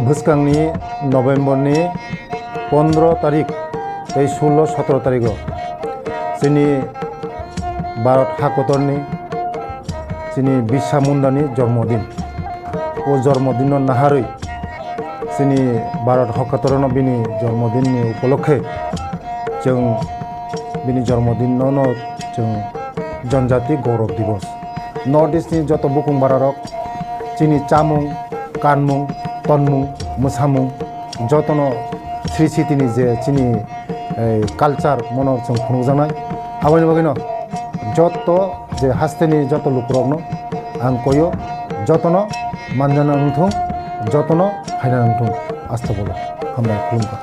Speaker 4: ভুসকাংনি নভেম্বরনি 15 তারিখ এই 16-17 তারিখ চিনি ভারত হাকতরনি চিনি বিরসা মুন্ডানি জন্মদিন ও জন্মদিন নাহারই চিনি ভারत हकतरन बिनि जन्मदिननि उपलक्षे जों बिनि जन्मदिनावनो जों जनजाति गौरव दिवस नर्थ इस्टनि जत बुकुं बारारक चिनि चामुं कानमुं तनमुं मोसामुं जतनो श्री सिटिनि जे चिनि कालचार मनर जों खुंजानाय आबायनि बागैनो जत जे हास्तेनि जत लुकरकनो आं कयो जतनो मानजाना उंथुं जतनो हायना उंथुं आस्था बोलो हामबाय खुलुमबाय।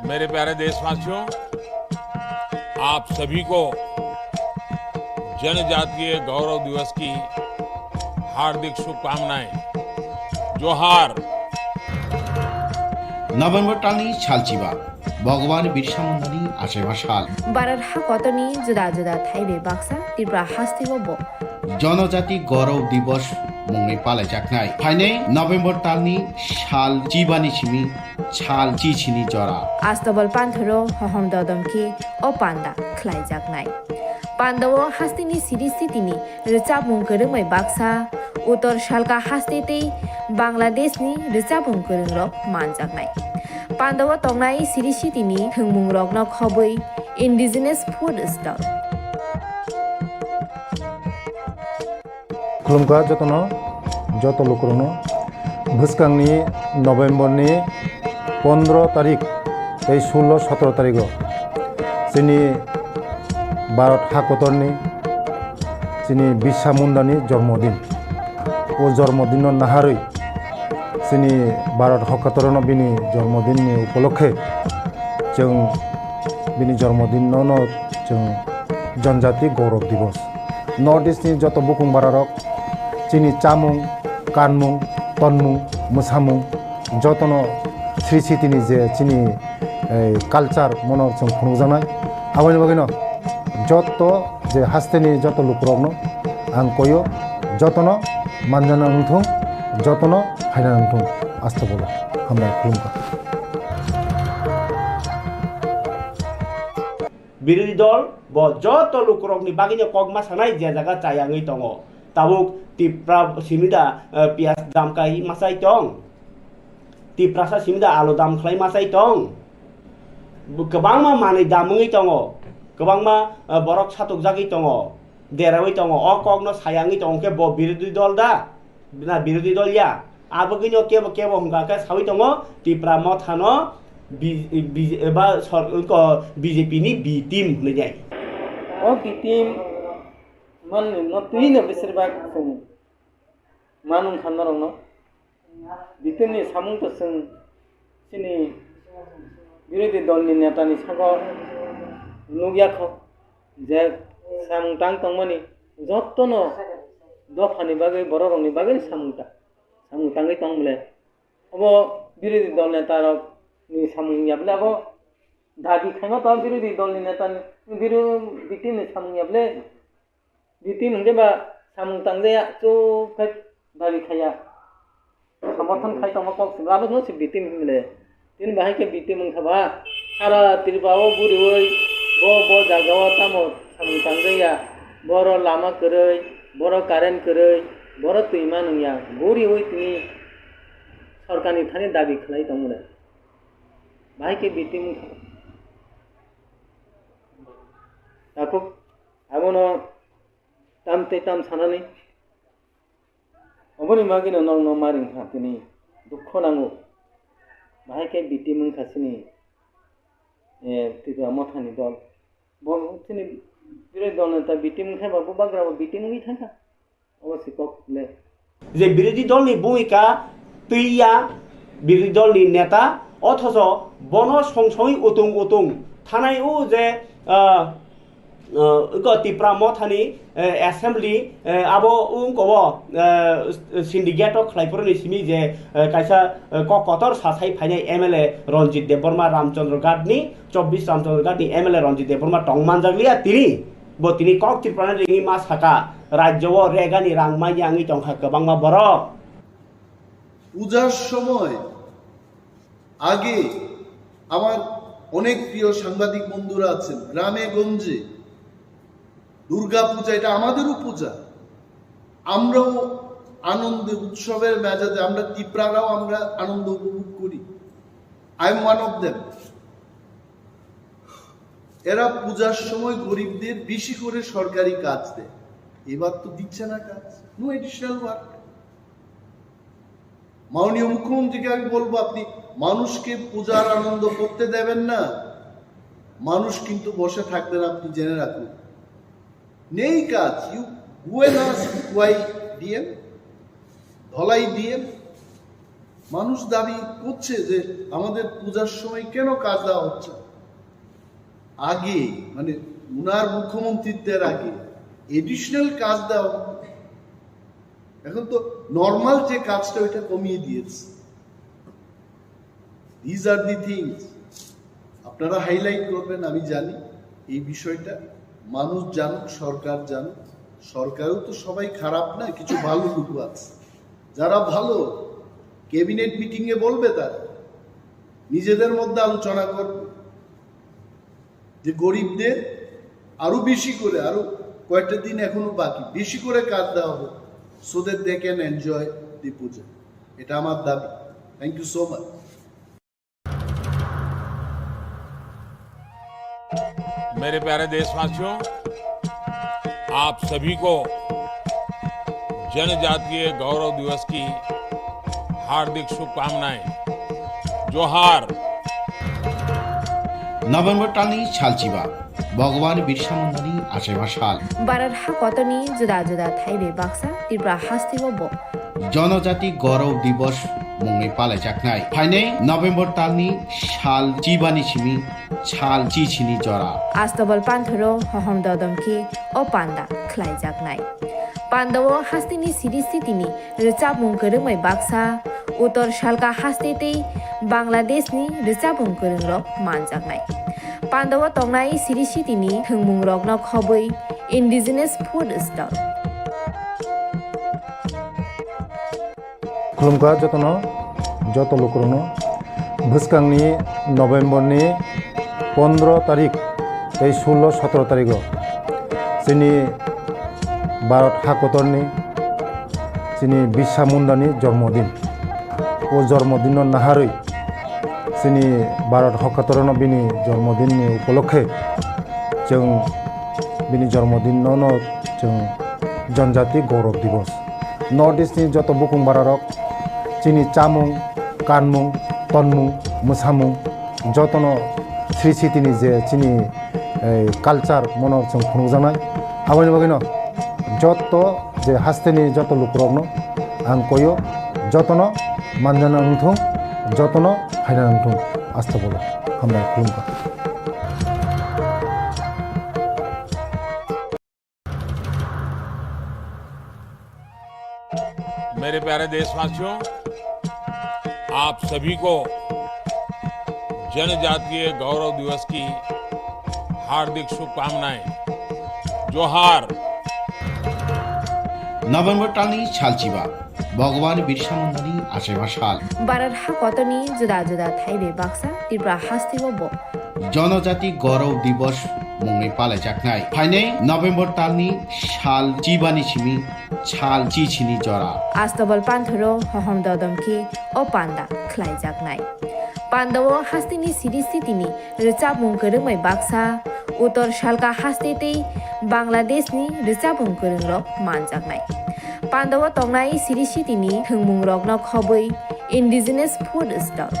Speaker 1: मेरे प्यारे देशवासियों, आप सभी को जनजातीय गौरव दिवस की हार्दिक शुभकामनाएं। जोहार।
Speaker 2: नभेम्बर तालनि सालचिबा भगवान बिरसा मुंडानि आसेबा साल
Speaker 3: भारत हाकतनि जुदा जुदा थाइबे बाक्सा त्रिपुरा हास्तिबो
Speaker 2: जनजाति गौरव दिवस मुङै पालायजानाय फाइनै नभेम्बर तालनि साल चिबानि सिमी साल चिचिनि जरा
Speaker 3: आस्तबल पान्थरो हहम ददमखि ओ पान्दा ख्लाइजाकनाय पान्दावो हास्तिनि सिरि सिटिनि रोचाबुं गोरोङै बाक्सा उत्तर सालका हास्तेतै बांलादेशनि रोचाबुं गोरोंरक मानजाकनाय पान्दावो तंनाय सिरि सिटिनि थोंमुं रकनो खबै इन्डिजिनास फुड स्टल
Speaker 4: खुलुमगा जतनो जत लोकरनो भुसकांनि नभेम्बरनि 15 तारिख এই 16-17 तारिख चिनि भारत हाकतरनि चिनि बिरसा मुंडानि जन्मदिन ও जन्मदिन नाहारै चिनि भारत हकतरन बिनि जन्मदिननि उपलक्षे जों बिनि जन्मदिनावनो जों जनजाति गौरव दिवस नर्थ इस्टनि जत बुकुं बारारक चिनि चामुं कानमुं तनमुं मोसामुं जतनो श्री सिटिनि जे चिनि कालचार मनर जों खुंजानाय आबायनि बागैनो जत जे हास्तेनि जत लुकरकनो आं कयो जतनो मानजाना उंथुं जतनो हायना उंथुं आस्था बोलो हामबाय खुलुमबाय।
Speaker 6: বিরোধী দল ব যত লোকরকনি বাগিনে কগমা সানাই যে জায়গা চায়াঙै दङ তাবুক টিপ্রা সিমিদা পিয়াজ দাম কাই মাসাই दं টিপ্রাসা সিমিদা आलु दाम खालाय मासाय दं गोबांमा मानै दामङै दङ गोबांमा बरक सातक जागै दङ देरावै दङ अ कगनो सायाङै दङ के ब बिरोधी दल दा ना बिरोधी दल या आबगैनो केबो केबो हंगाके सावै दङ टिप्रा मथानो एबा बीजेपी नि बी टीम होननाय जायो
Speaker 8: ओ बी टीम मान नतुइनो बेसेरबाग जों मानुं खाननारंनो बिटिमनि सामुंखौ जों सिनि बिरोधी दलनि नेतानि सागाव नुगियाखौ जे सामुं टां तंमानि जत्तनो दफानि बागै बररंनि बागै सामुं टाङै तंबले अब बिरोधी दल नेतारक नि सामुं याबले अब दाबि खाङा तो बिरोधी दलनि नेतानि बिटिमनि सामुं याबले बिटिम होनबा सामुं टांजाया चुप दाबि खाया समर्थन खाय तंमा कक सिब्लाबो न सि बिटिम होनले दिन बाहाय के बिटिम थाबा सारा तिरबाव बुरिवै ब जागाव तामो सामुं टांजाया बर लामा करै बर कारेन्ट करै बर तैमा नंया बुरिवै तिनि सरकारनि थाने दाबि खालाय दंमोन भाई के बीटी में ताको आबोनो तामते ताम सानानै अबनि मागिनो नंग न मारिं थातिनि दुख नांगौ भाई के बीटी में खासिनि तिबा मथानि दल बथिनि बिरोधी दल नेता बीटी में खाय बाबु बाग्राव बीटी में थांखा अवश्य कले
Speaker 6: जे बिरोधी दलनि भूमिका तैया बिरोधी दलनि नेता अथच बन संसय उतुं उतुं थानाय उ जे ko tipra mothani assembly abo ko syndicate of khlaiporni simi je kaisa kotor sasai phainai MLA Ranjit Deborma Ramchandra Gadni 24 Ramchandra Gadni MLA Ranjit Deborma tongman jaglia tini bo tini kok tiprana ringi mas haka rajyo regani rangmai yangi tongha kabangma borok
Speaker 9: পূজার সময় আগে আমার অনেক প্রিয় সাংবাদিক বন্ধুরা আছেন গ্রামে গঞ্জে দুর্গা পূজা এটা আমাদেরও পূজা আমরাও আনন্দে উৎসবের মেজাজে আমরা ত্রিপুরারাও আমরা আনন্দ উপভোগ করি I am one of them এরা পূজার সময় গরিবদের বেশি করে সরকারি কাজ দেয় এবার তো দিচ্ছে না কাজ নো এডিশনাল ওয়ার্ক মাননীয় মুখ্যমন্ত্রীকে আমি বলবো আপনি মানুষকে পূজার আনন্দ করতে দেবেন না মানুষ কিন্তু বসে থাকবেন আপনি জেনে রাখুন নেই কাজ ইউ বুয়েনাস ওয়াই ডিএম ধলাই ডিএম মানুষ দাবি করছে যে আমাদের পূজার সময় কেন কাজ দেওয়া হচ্ছে আগে মানে উনার মুখ্যমন্ত্রীত্বের আগে এডিশনাল কাজ দেওয়া এখন তো নর্মাল যে কাজটা ওইটা কমিয়ে দিয়েছে দিজ আর দি থিংস আপনারা হাইলাইট করবেন আমি জানি এই বিষয়টা মানুষ জানুক সরকার জানুক সরকারও তো সবাই খারাপ না কিছু ভালো লোক আছে যারা ভালো ক্যাবিনেট মিটিং এ বলবে তারা নিজেদের মধ্যে আলোচনা করবে যে গরিবদের আরো বেশি করে আরো কয়েকটা দিন এখনো বাকি বেশি করে কাজ দেওয়া হবে so that they can enjoy the puja. এটা আমার দাবি থ্যাংক ইউ সো মাচ
Speaker 1: मेरे प्यारे देशवासियों, आप सभी को जनजातीय गौरव दिवस की हार्दिक शुभकामनाएं। जोहार।
Speaker 2: নভেম্বর টানি ছালচিবা ভগবান বিরসা মুন্ডানি আশেবা শাল
Speaker 3: বারার হা কতনি জুদা জুদা থাইবে বাক্সা ত্রিপুরা হাস্তিব
Speaker 2: জনজাতি গৌরব দিবস মুংনি পালাই চাকনাই ফাইনে নভেম্বর টানি শাল চিবানি সিমি ছাল চিছিনি জরা
Speaker 3: আস্তবল পান্থরো হহম দদমকে ও পান্ডা খ্লাই জাগনাই পান্ডাও হাস্তিনি সিরিসি তিনি রেচাবুং করংমাই বাক্সা উত্তর শালকা হাস্তেতেই বাংলাদেশনি রেচাবুং করং রক মানজাগনাই পান্ডাও তংনাই সিরিসি তিনি হংমুং রকন খবই ইন্ডিজিনাস ফুড স্টল
Speaker 4: खुलुमका যত লোকরনো ভুসকাংনি নভেম্বরনি 15 তারিখ এই 16-17 তারিখ চিনি ভারত হাকতরনি চিনি বিরসা মুন্ডানি জন্মদিন ও জন্মদিন নাহারই চিনি ভারত হকাতরন বিনি জন্মদিননি উপলক্ষে जों बिनि जन्मदिन जों जनजाति गौरव दिवस नर्थ इस्टनि जत बुकुं बारारक चिनि चामुं कानमुं तनमुं मोसामुं जतनो श्री सिटिनि जे चिनि कालचार मनर जों खुंजानाय आबानि बागैनो जत जे हास्तेनि जत लुकरकनो आं कयो जतनो मानजाना नंथुं जतनो हायना नंथुं आस्था बोला हामबाय खुलुमबाय
Speaker 1: मेरे प्यारे देशवासियों, आप सभी को जनजातीय गौरव दिवस की हार्दिक शुभकामनाएं। जोहार।
Speaker 2: নভেম্বর টানি ছালচিবা ভগবান বিরসা মুন্ডানি আশেবা শাল
Speaker 3: বারার হা কতনি জুদা জুদা থাইবে বাক্সা ত্রিপুরা হাস্তিব
Speaker 2: জনজাতি গৌরব দিবস মুংনি পালাই চাকনাই ফাইনে নভেম্বর টানি শাল চিবানি সিমি ছাল চিছিনি জরা
Speaker 3: আস্তবল পান্থরো হহম দদমকে ও পান্ডা খ্লাই জাগনাই পান্ডাও হাস্তিনি সিরিসি তিনি রেচাবুং করংমাই বাক্সা উত্তর শালকা হাস্তেতেই বাংলাদেশনি রেচাবুং করং রক মানজাগনাই পান্ডাও তংনাই সিরিসি তিনি হংমুং রকন খবই ইন্ডিজিনাস ফুড স্টল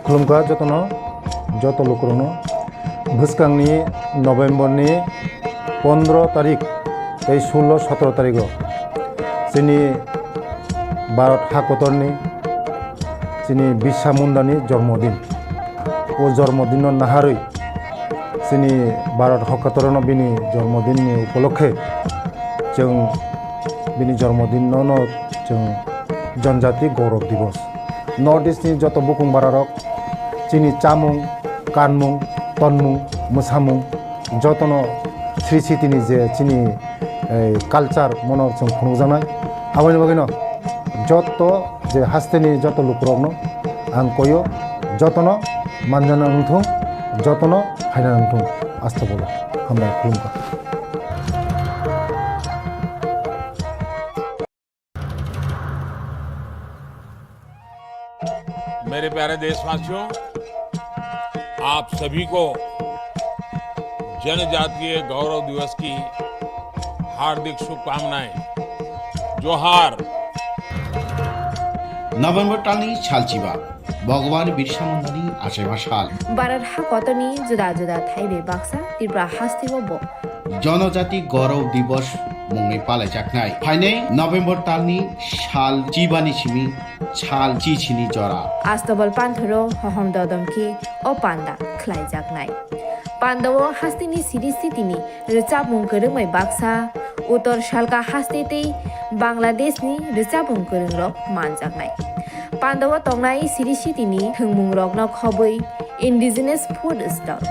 Speaker 4: खुलुमका যত লোকরনো ভুসকাংনি নভেম্বরনি 15 তারিখ এই 16-17 তারিখ চিনি ভারত হাকতরনি চিনি বিরসা মুন্ডানি জন্মদিন ও ও জন্মদিন নাহারই চিনি भारत 77 बिनि जन्मदिननि उपलक्षे जों बिनि जन्मदिनावनो जों जनजाति गौरव दिवस नर्थ इस्टनि जत बुकुं बारारक चिनि चामुं कानमुं तनमुं मोसामुं जतनो श्री सिटिनि जे चिनि कालचार मनर जों खुंजानाय आबानि बागैनो जत जे हास्तेनि जत लुकरकनो आं कयो जतनो मानजाना नंथों जतनो फायना नंथों आस्था बोलो हामबाय खुलुमबाय।
Speaker 1: मेरे प्यारे देशवासियों, आप सभी को जनजातीय गौरव दिवस की हार्दिक शुभकामनाएं। जोहार।
Speaker 2: नभेम्बर तालनि सालचिबा भगवान बिरसा मुंडानि आसेबा साल
Speaker 3: भारत हाकतनि जुदा जुदा थाइबे बाक्सा त्रिपुरा हास्तिबो
Speaker 2: जनजाति गौरव दिवस मुङै पालायजानाय फाइनै नभेम्बर तालनि साल चिबानि सिमी साल चिचिनि जरा
Speaker 3: आस्तबल पान्थरो हहम ददमखि ओ पान्दा ख्लाइजाकनाय पान्दाव हास्तिनि सिरि सिटिनि रोचाबुं गोरोङै बाक्सा उत्तर सालका हास्तेतै बांलादेशनि रोचाबुं गोरोंरक मानजाकनाय पान्दाव तंनाय सिरि सिटिनि थोंमुं रकनो खबै इन्डिजिनास फुड स्टल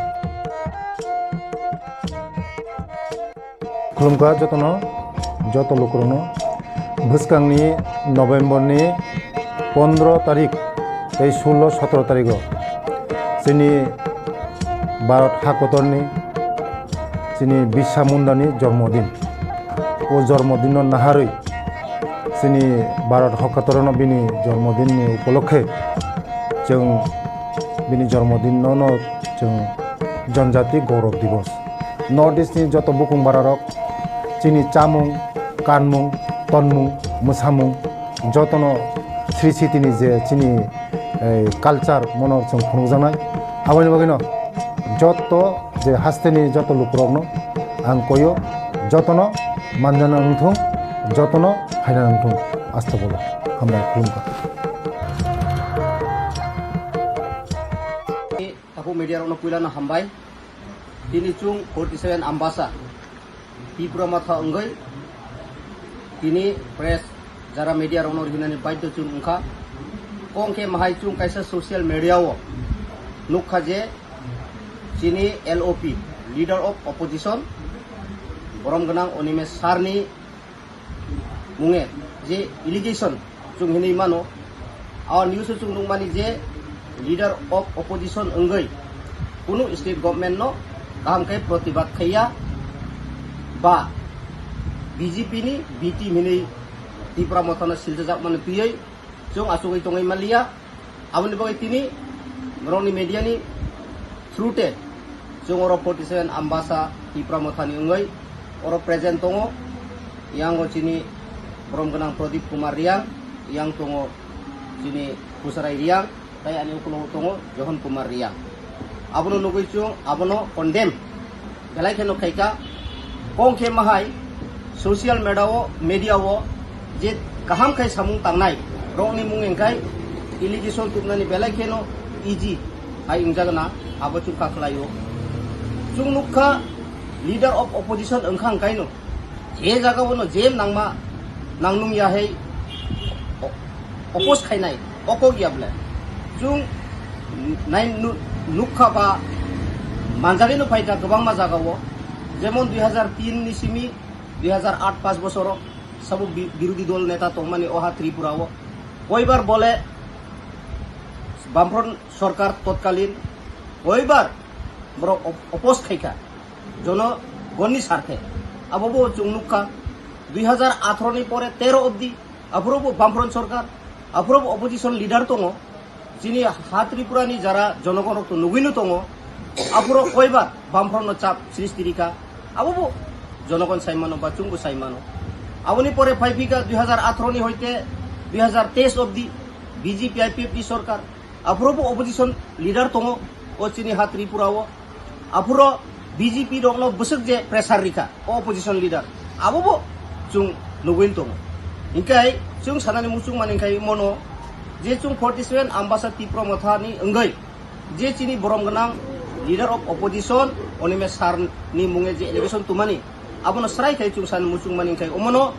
Speaker 4: खुलुमखा जतनो जत लोकरनो भुसकांनि नभेम्बरनि 15 तारिख 16-17 तारिख जोंनि भारत हाकतरनि जोंनि बिरसा मुंडानि जन्मदिन ओ जन्मदिन नाहारै जोंनि भारत 77 बिनि जन्मदिननि उपलक्षे जों बिनि जन्मदिनावनो जों जनजाति गौरव दिवस नर्थ इस्टनि जत बुकुं बारारक चिनि चामुं कानमुं तनमुं मोसामुं जतनो श्री सिटिनि जे चिनि कालचार मनर जों खुंजानाय आबानि बागैनो जत जे हास्तेनि जत लुकरकनो आं कयो जतनो मानजाना नंथों जतनो फायना नंथों आस्था बोलो हामबाय खुलुमबाय।
Speaker 5: Aku media orang puilan hambai tini chung 47 ambasa Tripura matha enggai tini press jara media orang hinani baidyo chung ungka kongke mahai chung kaisa social media wo nukha je chini LOP leader of opposition borom ganang onime sarni munge je allegation chung hini mano aw news chung nungmani je leader of opposition enggai kuno state government no kaham kai प्रतिबाद खैया बा BJP ni BT mini Tripura matana siljak man tuyai jong asugai tongai malia abani bagai tini meroni media ni through jong oro 47 ambasa Tripura matani engai oro present tongo yang go chini borom ganang Pradip Kumar Riang yang tongo chini Pusarai Riang tai ani ukulo tongo Johan Kumar Riang abono nugui chung abono condemn belai kheno khaika kongke mahai social media wo je kaham khai samung tangnai roni mung engkai allegation tupnani belai kheno easy ai ingjagna abo chung kakhlayo chung nukha leader of opposition engkhang kaino je jaga wono je nangma nangnung ya hei oppose khainai oko giable chung nain nukha ba manjari no faida gobang ma jaga wo jemon 2003 ni simi 2008 5 বছর সব বিরোধী দল নেতা তংমানি ওহা Tripura wo ওইবার বলে বামফ্রন্ট সরকার তৎকালীন ওইবার বড় oppose খাইকা জনগণনি স্বার্থে আবো চুংনুকা 2018 নি পরে 13 অবধি আফরব বামফ্রন্ট সরকার আফরব অপোজিশন লিডার তং যিনি হা ত্রিপুরানি যারা জনগণ তো নুগিনু তং আফর ওইবার বামফ্রন্ট চাপ সৃষ্টিরিকা আবো জনগণ সাইমানো বা চুঙ্গু সাইমানো আবনি পরে ফাইফিকা 2018 নি হইতে 2023 অবধি বিজেপি আইপিএফ সরকার আফরব অপোজিশন লিডার তং ও চিনি হা ত্রিপুরা ও আফর বিজেপি রংনো বসক যে প্রেসার রিকা অপোজিশন লিডার আবো চুং নুগিন তং ইনকাই চুং সানানি মুচুং মানিকাই মনো যে চুং 47 Ambassa Tripura মথানি अंगै je chini borom ganang leader of opposition onime sar ni munge je allegation tumani abono srai kai chung san muchung maning kai omono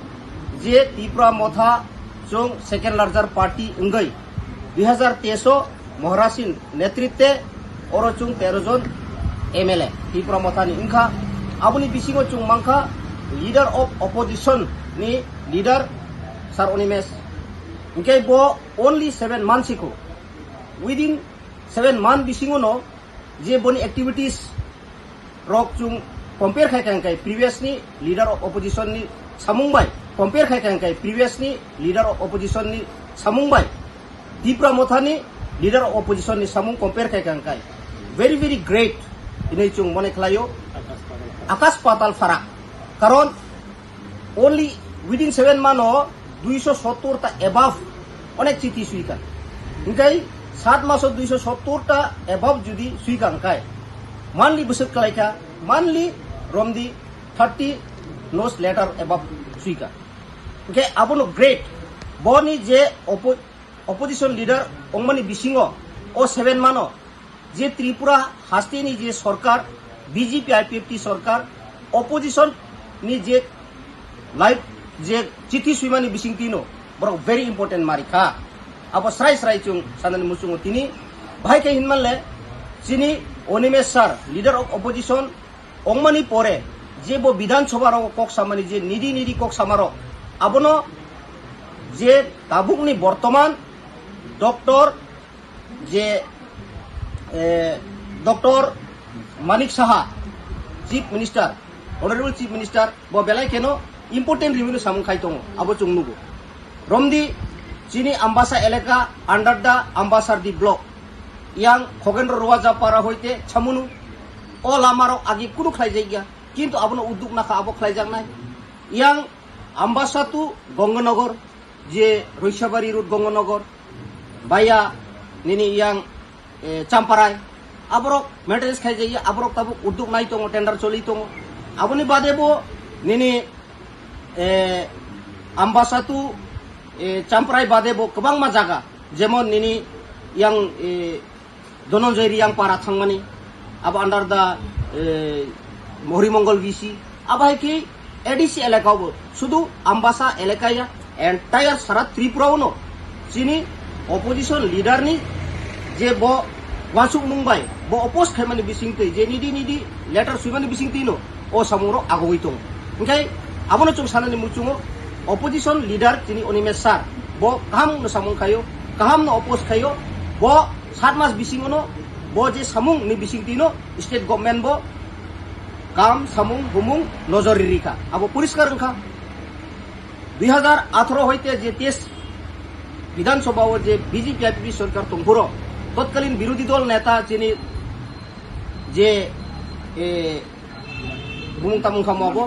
Speaker 5: je Tripura motha chung second larger party ungai 2023 Moharasin netritwe oro chung 13 jon MLA Tripura motha ni ingkha aboni bisingo chung mangkha leader of opposition ni leader Sar Onimes ingkai bo only 7 months ago within 7 months bisingo no je boni activities rok chung compare khai kai previous ni leader of opposition ni samungbai compare khai kai previous ni leader of opposition ni samungbai Tripura motha ni leader of opposition ni samung compare khai kai very great ini chung mone khlayo akas patal farak karon only within 7 months no 270 ta above onek chiti suikan ingkai 7 maso 270 ta above judi suikan kai manli busuk kalaika manli romdi 30 nose letter above suika ingkai abono great boni je opposition leader ongmani bisingo o 7 mano je Tripura haste ni je sarkar BJP IPFT sarkar opposition ni je live je chiti suimani bisingtino bro very important marika abo srai chung sanani musungo tini bhai ke hinmalle chini Onimes sar leader of opposition ongmani pore je bo bidhan sabha ro kok samani je nidi kok samaro abono je tabukni bortoman doctor je Dr. Manik Saha chief minister honorable chief minister bo belai keno important revenue samung khai tongo abo chungnugo romdi chini ambasa elaka under the ambassador di block yang Khogendro Ruwaja para hoite chamunu o lamaro agi kudu khlai jaiga kintu abono uduk na kha abo khlai jang nai yang ambasa tu Gonganagar je Roishabari road Gonganagar baya nini yang Champarai aborok maintenance khai jaiga aborok tabuk uduk nai tongo tender choli tongo aboni bade bo nini ambasa tu Champarai bade bo kebang ma jaga jemon nini yang Dononjoy yang para thangmani abo under the Mohrimongol VC abai ki ADC elaka bo sudu ambasa elaka ya entire sarat Tripura uno sini opposition leader ni je bo wasuk Mumbai bo oppose khaimani bisingte je nidi letter suimani bisingtino o samuro agoitong ingkai abono chung sanani muchungo opposition leader chini Onimes sar bo kaham no samung kayo kaham no oppose kayo bo 7 mas bisingono bo je samung ni bisingtino state government bo kam samung humung nozor rika abo puriskar angka 2018 hoite je tes বিধানসভা ও যে BJP IPP সরকার তংপুরো তৎকালীন বিরোধী দল নেতা যিনি যে বুমুং তামুং খামাবো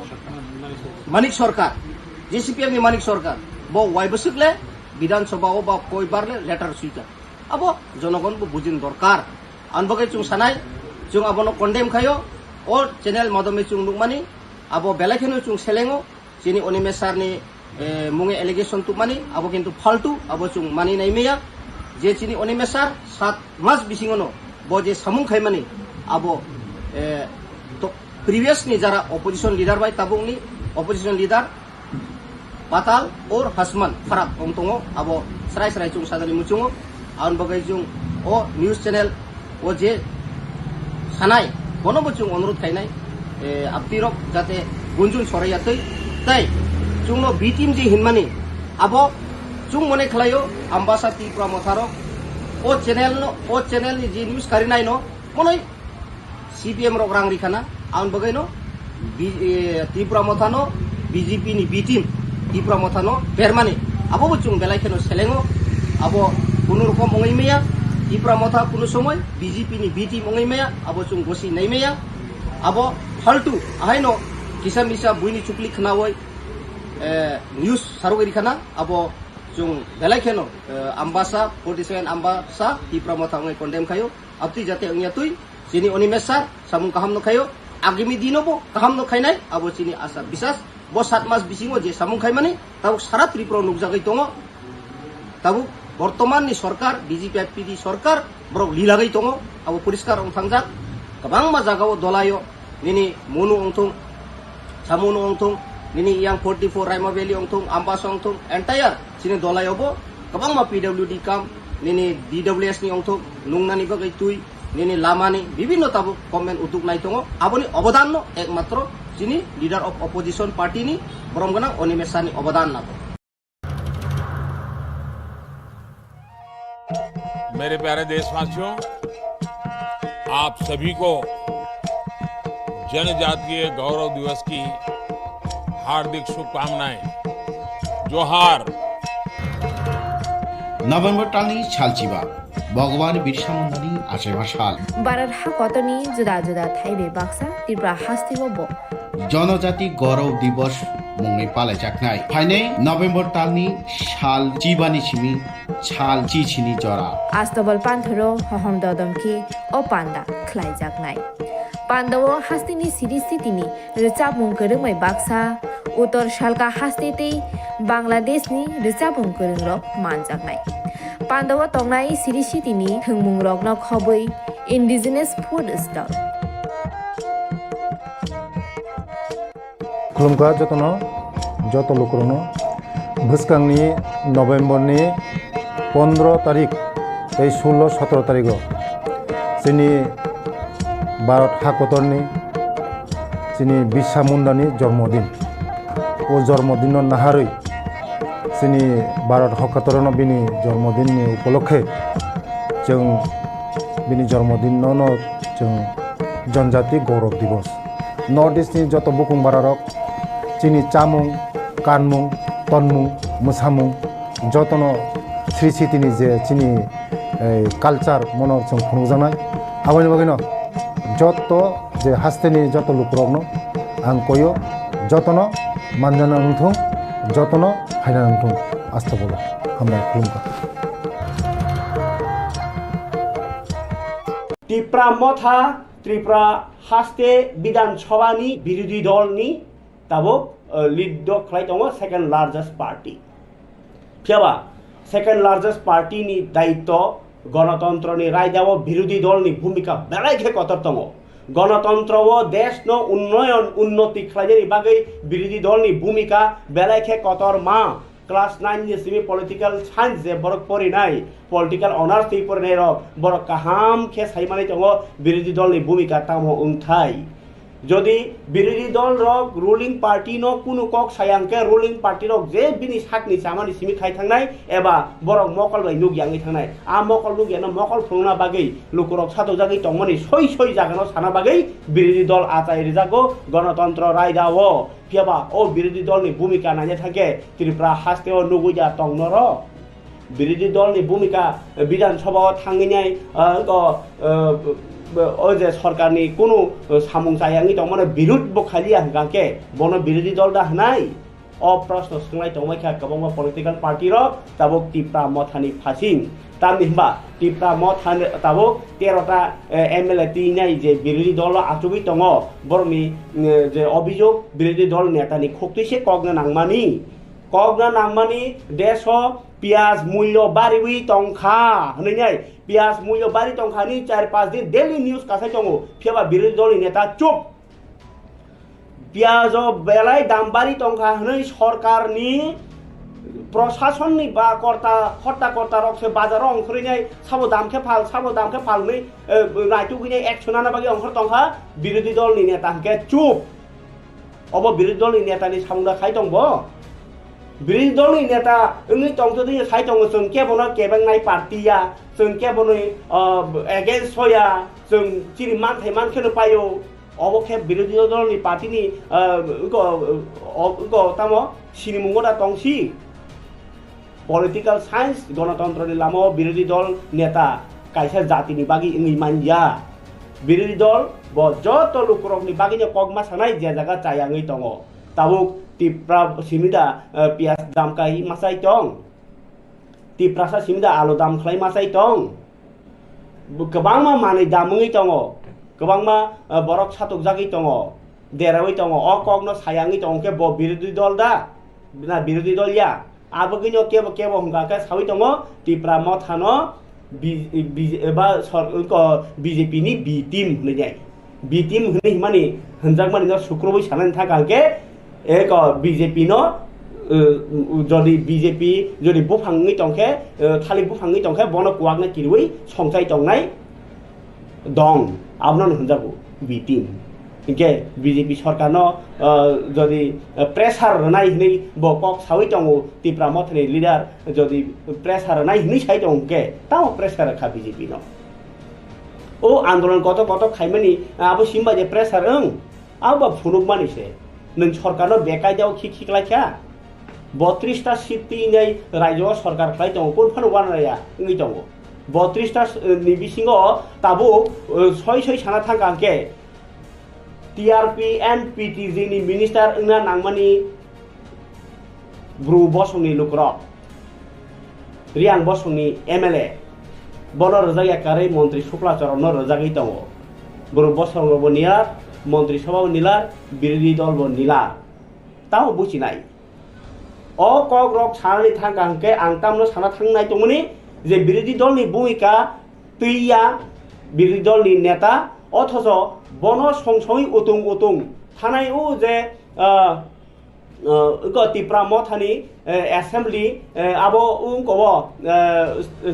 Speaker 5: মানিক সরকার জেসিপিএম ni মানিক সরকার bo ওয়াইবসিকলে বিধানসভা ও বা কয়বারলে লেটার সুইকা abo জনগণ বো বুজিন দরকার আনবগে চুং সানাই চুং abono কন্ডেম খায়ো ও চ্যানেল মাধ্যমে চুং নুকমানি abo বেলাখেনো চুং সেলেঙ্গো যিনি Onimes sar ni munge allegation tu mani abo kintu faltu abo chung mani nai meya je chini Onimes sar 7 mas bisingono bo je samung khai mani abo to previous ni jara opposition leader bai tabung ni opposition leader Patal or Hasman farak ongtongo abo serai chung sadani muchungo aun bagai chung o news channel o je sanai bono bo chung onurut khainai aptirok jate gunjun sorayatoi tai chungno B team je hinmani abo chung mone khlayo ambasa Tripura motharo o channel ni je news karinai no monoi CPM rok rang rikhana aun bagai no Tripura mothano BJP ni B team Tripura mothano permane abo bo chung belai kheno selengo abo kuno rokom ongai meya Tripura motha kuno somoy BJP ni B team ongai meya abo chung gosi nai meya abo faltu ahaino kisa misa buini chukli khnawoi news sarugeri khana abo chung belai kheno ambasa 47 ambasa Tripura motha ngai condemn khayo apti jate angya tui sini Onimes sar samung kaham no khayo agimi dino bo kaham no khainai abo sini asa bisas bo 7 mas bisingo je samung khai mani tabuk sara Tripura nukjagai tongo tabuk বর্তমান নি সরকার BJP IPD সরকার বড় লিলাগাই tongo abo puriskar ong thangjak kabangma jagao dolayo nini munu ongthung samunu ongthung nini yang 44 Raima Valley ongthung Ambas ongthung entire sini dolayo bo kabangma PWD kam nini DWS ni ongthung nungnani bagai tui nini lamani bibinno tabu komen utuk nai tongo aboni obodan no ekmatro sini leader of opposition party ni borom ganang onimesani obodan nabo.
Speaker 1: मेरे प्यारे देशवासियों, आप सभी को जनजातीय गौरव दिवस की हार्दिक शुभकामनाएं। जोहार।
Speaker 2: নভেম্বর টালনি শালচিবা ভগবান বিরসা মুন্ডানি আশেবা শাল
Speaker 3: বারার হা কতনি জুদা জুদা থাইবে বাক্সা ত্রিপুরা হাস্তিব
Speaker 2: জনজাতি গৌরব দিবস মুংনি পালাইজাকনাই ফাইনে নভেম্বর টালনি শাল চিবানি সিমি ছাল চিছিনি জরা
Speaker 3: আস্তবল পান্থরো হহম দদমকি ও পান্ডা খ্লাইজাকনাই পান্ডাও হাস্তিনি সিরিস্থিতিনি রেচাবুং করংমাই বাক্সা উত্তর শালকা হাস্তেতেই বাংলাদেশনি রেচাবুং করংরক মানজাকনাই পান্ডাও তংনাই সিরিস্থিতিনি থংমুং রকন খবই ইন্ডিজিনাস ফুড স্টল
Speaker 4: खुलुमगा जतनो जत लोकरनो भुसकांनि नभेम्बरनि 15 तारिख 16-17 तारिख जोंनि भारत हादरनि जोंनि बिरसा मुंडानि जन्मदिन ओ जन्मदिन नाहारै जोंनि भारत हादरनो बिनि जन्मदिननि उपलक्षे जों बिनि जन्मदिनावनो जों जनजाति गौरव दिवस नर्थ इस्टनि जत बुकुं बारारक जोंनि चामुं कानमुं तनमुं मोसामुं जतनो श्री सिटिनि जे जोंनि कालचार मनो जों खुंजानाय आबानि बागैनो जत जे हास्तेनि जत लुकरकनो आं कयो जतनो मानजाना नंथों जतनो फायना नंथों आस्थाबला हामबाय खुलुमबाय
Speaker 6: ত্রিপুরা মথা ত্রিপুরা হাস্তে বিধানসভাनि বিরোধী দলनि ताबो लिड खालाय दङ सेकेंड लार्जेस्ट पार्टी फियाबा सेकेंड लार्जेस्ट पार्टी नि दायित्व गणतंत्रनि रायदाव विरोधी दलनि भूमिका बेलायखे कतर दङ गणतंत्र व देश न उन्नयन उन्नति खालायनि बागै विरोधी दलनि भूमिका बेलायखे कतर मा क्लास 9 नि सिमी पॉलिटिकल साइंस जे बरक परिनाय पॉलिटिकल ऑनर्स ति परिनाय र बरक काहाम खे साइमानि दङ विरोधी दलनि भूमिका तामो उंथाय যদি বিরোধী দল রক রুলিং পার্টি ন কোনো কক সায়াংকে রুলিং পার্টি রক যে বিনি সাকনি চামানি সিমি খাই থাंनाय एबा बरक मकल बाय नुगियांगै थांनाय आ मकल नुगियानो मकल फुंना बागै लुकुरक सातो जागै तंमनि सय सय जागानो साना बागै বিরোধী दल आचाय रिजागो गणतंत्र रायदाव फियाबा ओ বিরোধী दलनि भूमिका नायनो थांके त्रिपुरा हास्तेव नुगुया तंनर বিরোধী दलनि भूमिका विधानसभा थांगैनाय जे सरकारनि कोनो सामुं जायांगै दंमोन बिरुद बखालिया गांके बन विरोधी दल दा हनाय अ प्रश्न सोंनाय दंमायखा गोबां पॉलिटिकल पार्टी र ताबक टिप्रा मथानि फासिं तामनिबा टिप्रा मथानि ताबक 13टा एमएलए तिनाय जे विरोधी दल आचुगै दङ बरनि जे अभियोग विरोधी दल नेतानि खक्तिसे कगना नांगमानि देश पियाज मूल्य बारिवि तंखा हनैनाय पियाज मूल्य बारि तंखानि 4-5 दिन डेली न्यूज कासाय दङ फियाबा विरोधी दलनि नेता चुप पियाज बेलाय दाम बारि तंखा हनै सरकारनि प्रशासननि बा कर्ता रक्से बाजाराव अंखरैनाय साबो दामखे फाल नै नायटुगैनाय एक्सनाना बागै अंखर तंखा विरोधी दलनि नेता हके चुप अब विरोधी दलनि नेतानि सामुंदा खाय दंबो विरोधी दलनि नेता ओंनै तंथदि साय दङ जों केबनो केबांनाय पार्टिया जों केबनो एगेन्स्ट होया जों चिरि मानथाय मानखेनो पायो अबखे विरोधी दलनि पार्टिनि तामो सिनिमुंगदा तंसि पॉलिटिकल साइंस गणतंत्रनि लामो विरोधी दल नेता कायसा जातिनि बागि ओंनै मानया विरोधी दल ब जत लुकुरकनि बागिनो कगमा सानाय जे जागा चायांगै दङ ताबुक टिप्रा सिमिदा पियाज दाम काहि मासाय दं टिप्रासा सिमिदा आलु दाम खालाय मासाय दं गोबांमा मानै दामङै दङ गोबांमा बरक सातक जागै दङ देरावै दङ अ कगनो सायांगै दं के ब विरोधी दल दा ना विरोधी दल या आबगैनो केबो हंगाके सावै दङ Tipra मथानो BJP ni B team nanya B team hini mani hendak mani no sukrobai sanan thakangke ek BJP no যদি বিজেপি যদি বুফাংনি টংখে থালি বুফাংনি টংখে বন কুয়াকনে কিরুই সংসাই টংনাই দং আপনার হনজাবো বি টিম ইনকে বিজেপি সরকার যদি প্রেসার নাই হিনি বকক সাউই টংও ত্রিপুরা মথনি লিডার যদি প্রেসার নাই হিনি সাই টংকে তাও প্রেসার খা বিজেপি ন ও আন্দোলন কত কত খাইমানি আবো সিম্বা যে প্রেসার আবো ফুনুক মানিছে নों সরকার বেকাই দাও খিখলাইখা 32টা সিট নেই রাজ্য সরকার খাই দङ কোনফানো বানাया ওই দङ 32টা नि बिसिङाव ताबो सय साना थांगांके টিআরপি एंड पीटीजी नि मिनिस्टार ओंना नांगमानि ब्रु बसंनि लुक्र रियां बसंनि एमएलए बन रजाया कारै मन्त्री शुक्लाचरण रजागै दङ ब्रु बसंबो निलार मन्त्री सभाबो निलार बिरोधी दलबो निलार ताव बुजिनाय अ कक रक सानानै थांगांके आं तामनो साना थांनाय दंमोनि जे बिरोधी दलनि भूमिका तैया बिरोधी दलनि नेता अथच बन संसय उतुं उतुं थानाय उ जे त्रिपुरा मथानि एसेम्बली आबो उंकब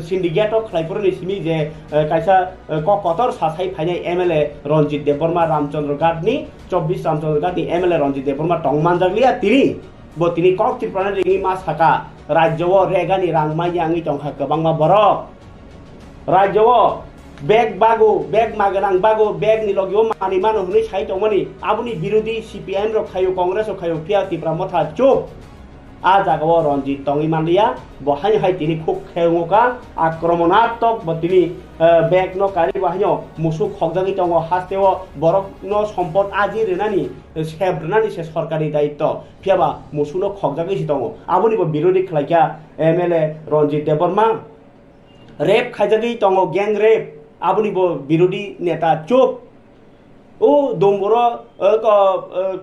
Speaker 6: सिन्डिकेट खलायफोरनि सिमि जे कायसा ककतर सासाय फायनाय एमएलए रंजित देबबर्मा रामचंद्र गादनि 24 रामचंद्र गादनि एमएलए रंजित देबबर्मा टंगमानजागलिया तिनि bo tini kok Tripura ni mas haka rajawo regani rangmai yangi tongha kebangma borok rajawo bag magarang bago bag ni logio mani mano huni sai tongmani abuni birodi CPM ro khayo Congress ro khayo pia Tripura motha chup a jagawo Ranjit tongi mandia bo hai hai tini khuk khengoka akramonatok bo tini bag no kari bahanyo musuk khokjagi tongo hastewo borok no সম্পদ আজি renani সেব্রনানি সে সরকারি দায়িত্ব ফিয়াবা মুসুনো খকজাগি ছি tongo abuni bo birodi khlaika MLA Ranjit Deborma rape खाइजागि tongo gang rape abuni bo birodi neta chup o domboro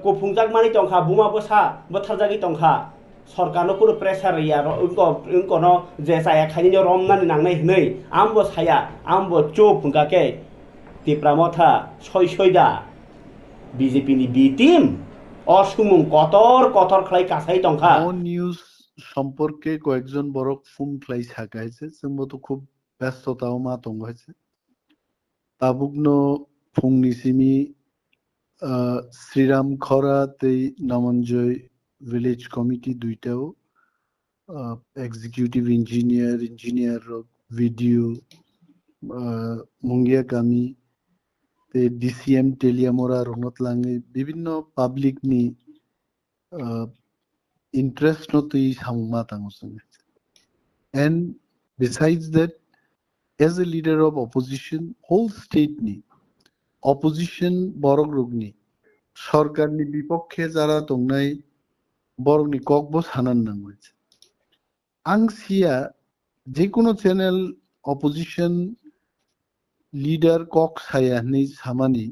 Speaker 6: kophungjak mani tongkha buma bosa botharjagi tongkha सरकारनो कुनो pressure या उनको न जे साया खाइनि रमनानि नांनाय हनै आमबो साया आमबो चुप हुंगाके त्रिपुरा मथा सयदा बीजेपी नि बी टीम असुमुं कतर कतर खलाय कासाय तंखा
Speaker 7: নিউজ সম্পর্কে কয়েকজন বড় ফোন ফ্লাই থাকাইছে जोंबोथ খুব ব্যস্ততাও মা তঙ্গ হয়েছে তাবুকনো ফুংনি সিমি শ্রীরাম খরা তেই নামঞ্জয় ভিলেজ কমিটি দুইটাও এক্সিকিউটিভ ইঞ্জিনিয়ার ভিডিও মুঙ্গিয়া কামি তে ডিসিএম টেলিয়ামোরা রনতলাঙ্গে বিভিন্ন পাবলিক নি interest no tui samma tangusung and besides that as a leader of opposition whole state ni opposition borok rugni Sarkar ni বিপক্ষে যারা তংনাই borok ni kokbo sanan nangwech angsia যে কোনো channel opposition leader kok saya ni samani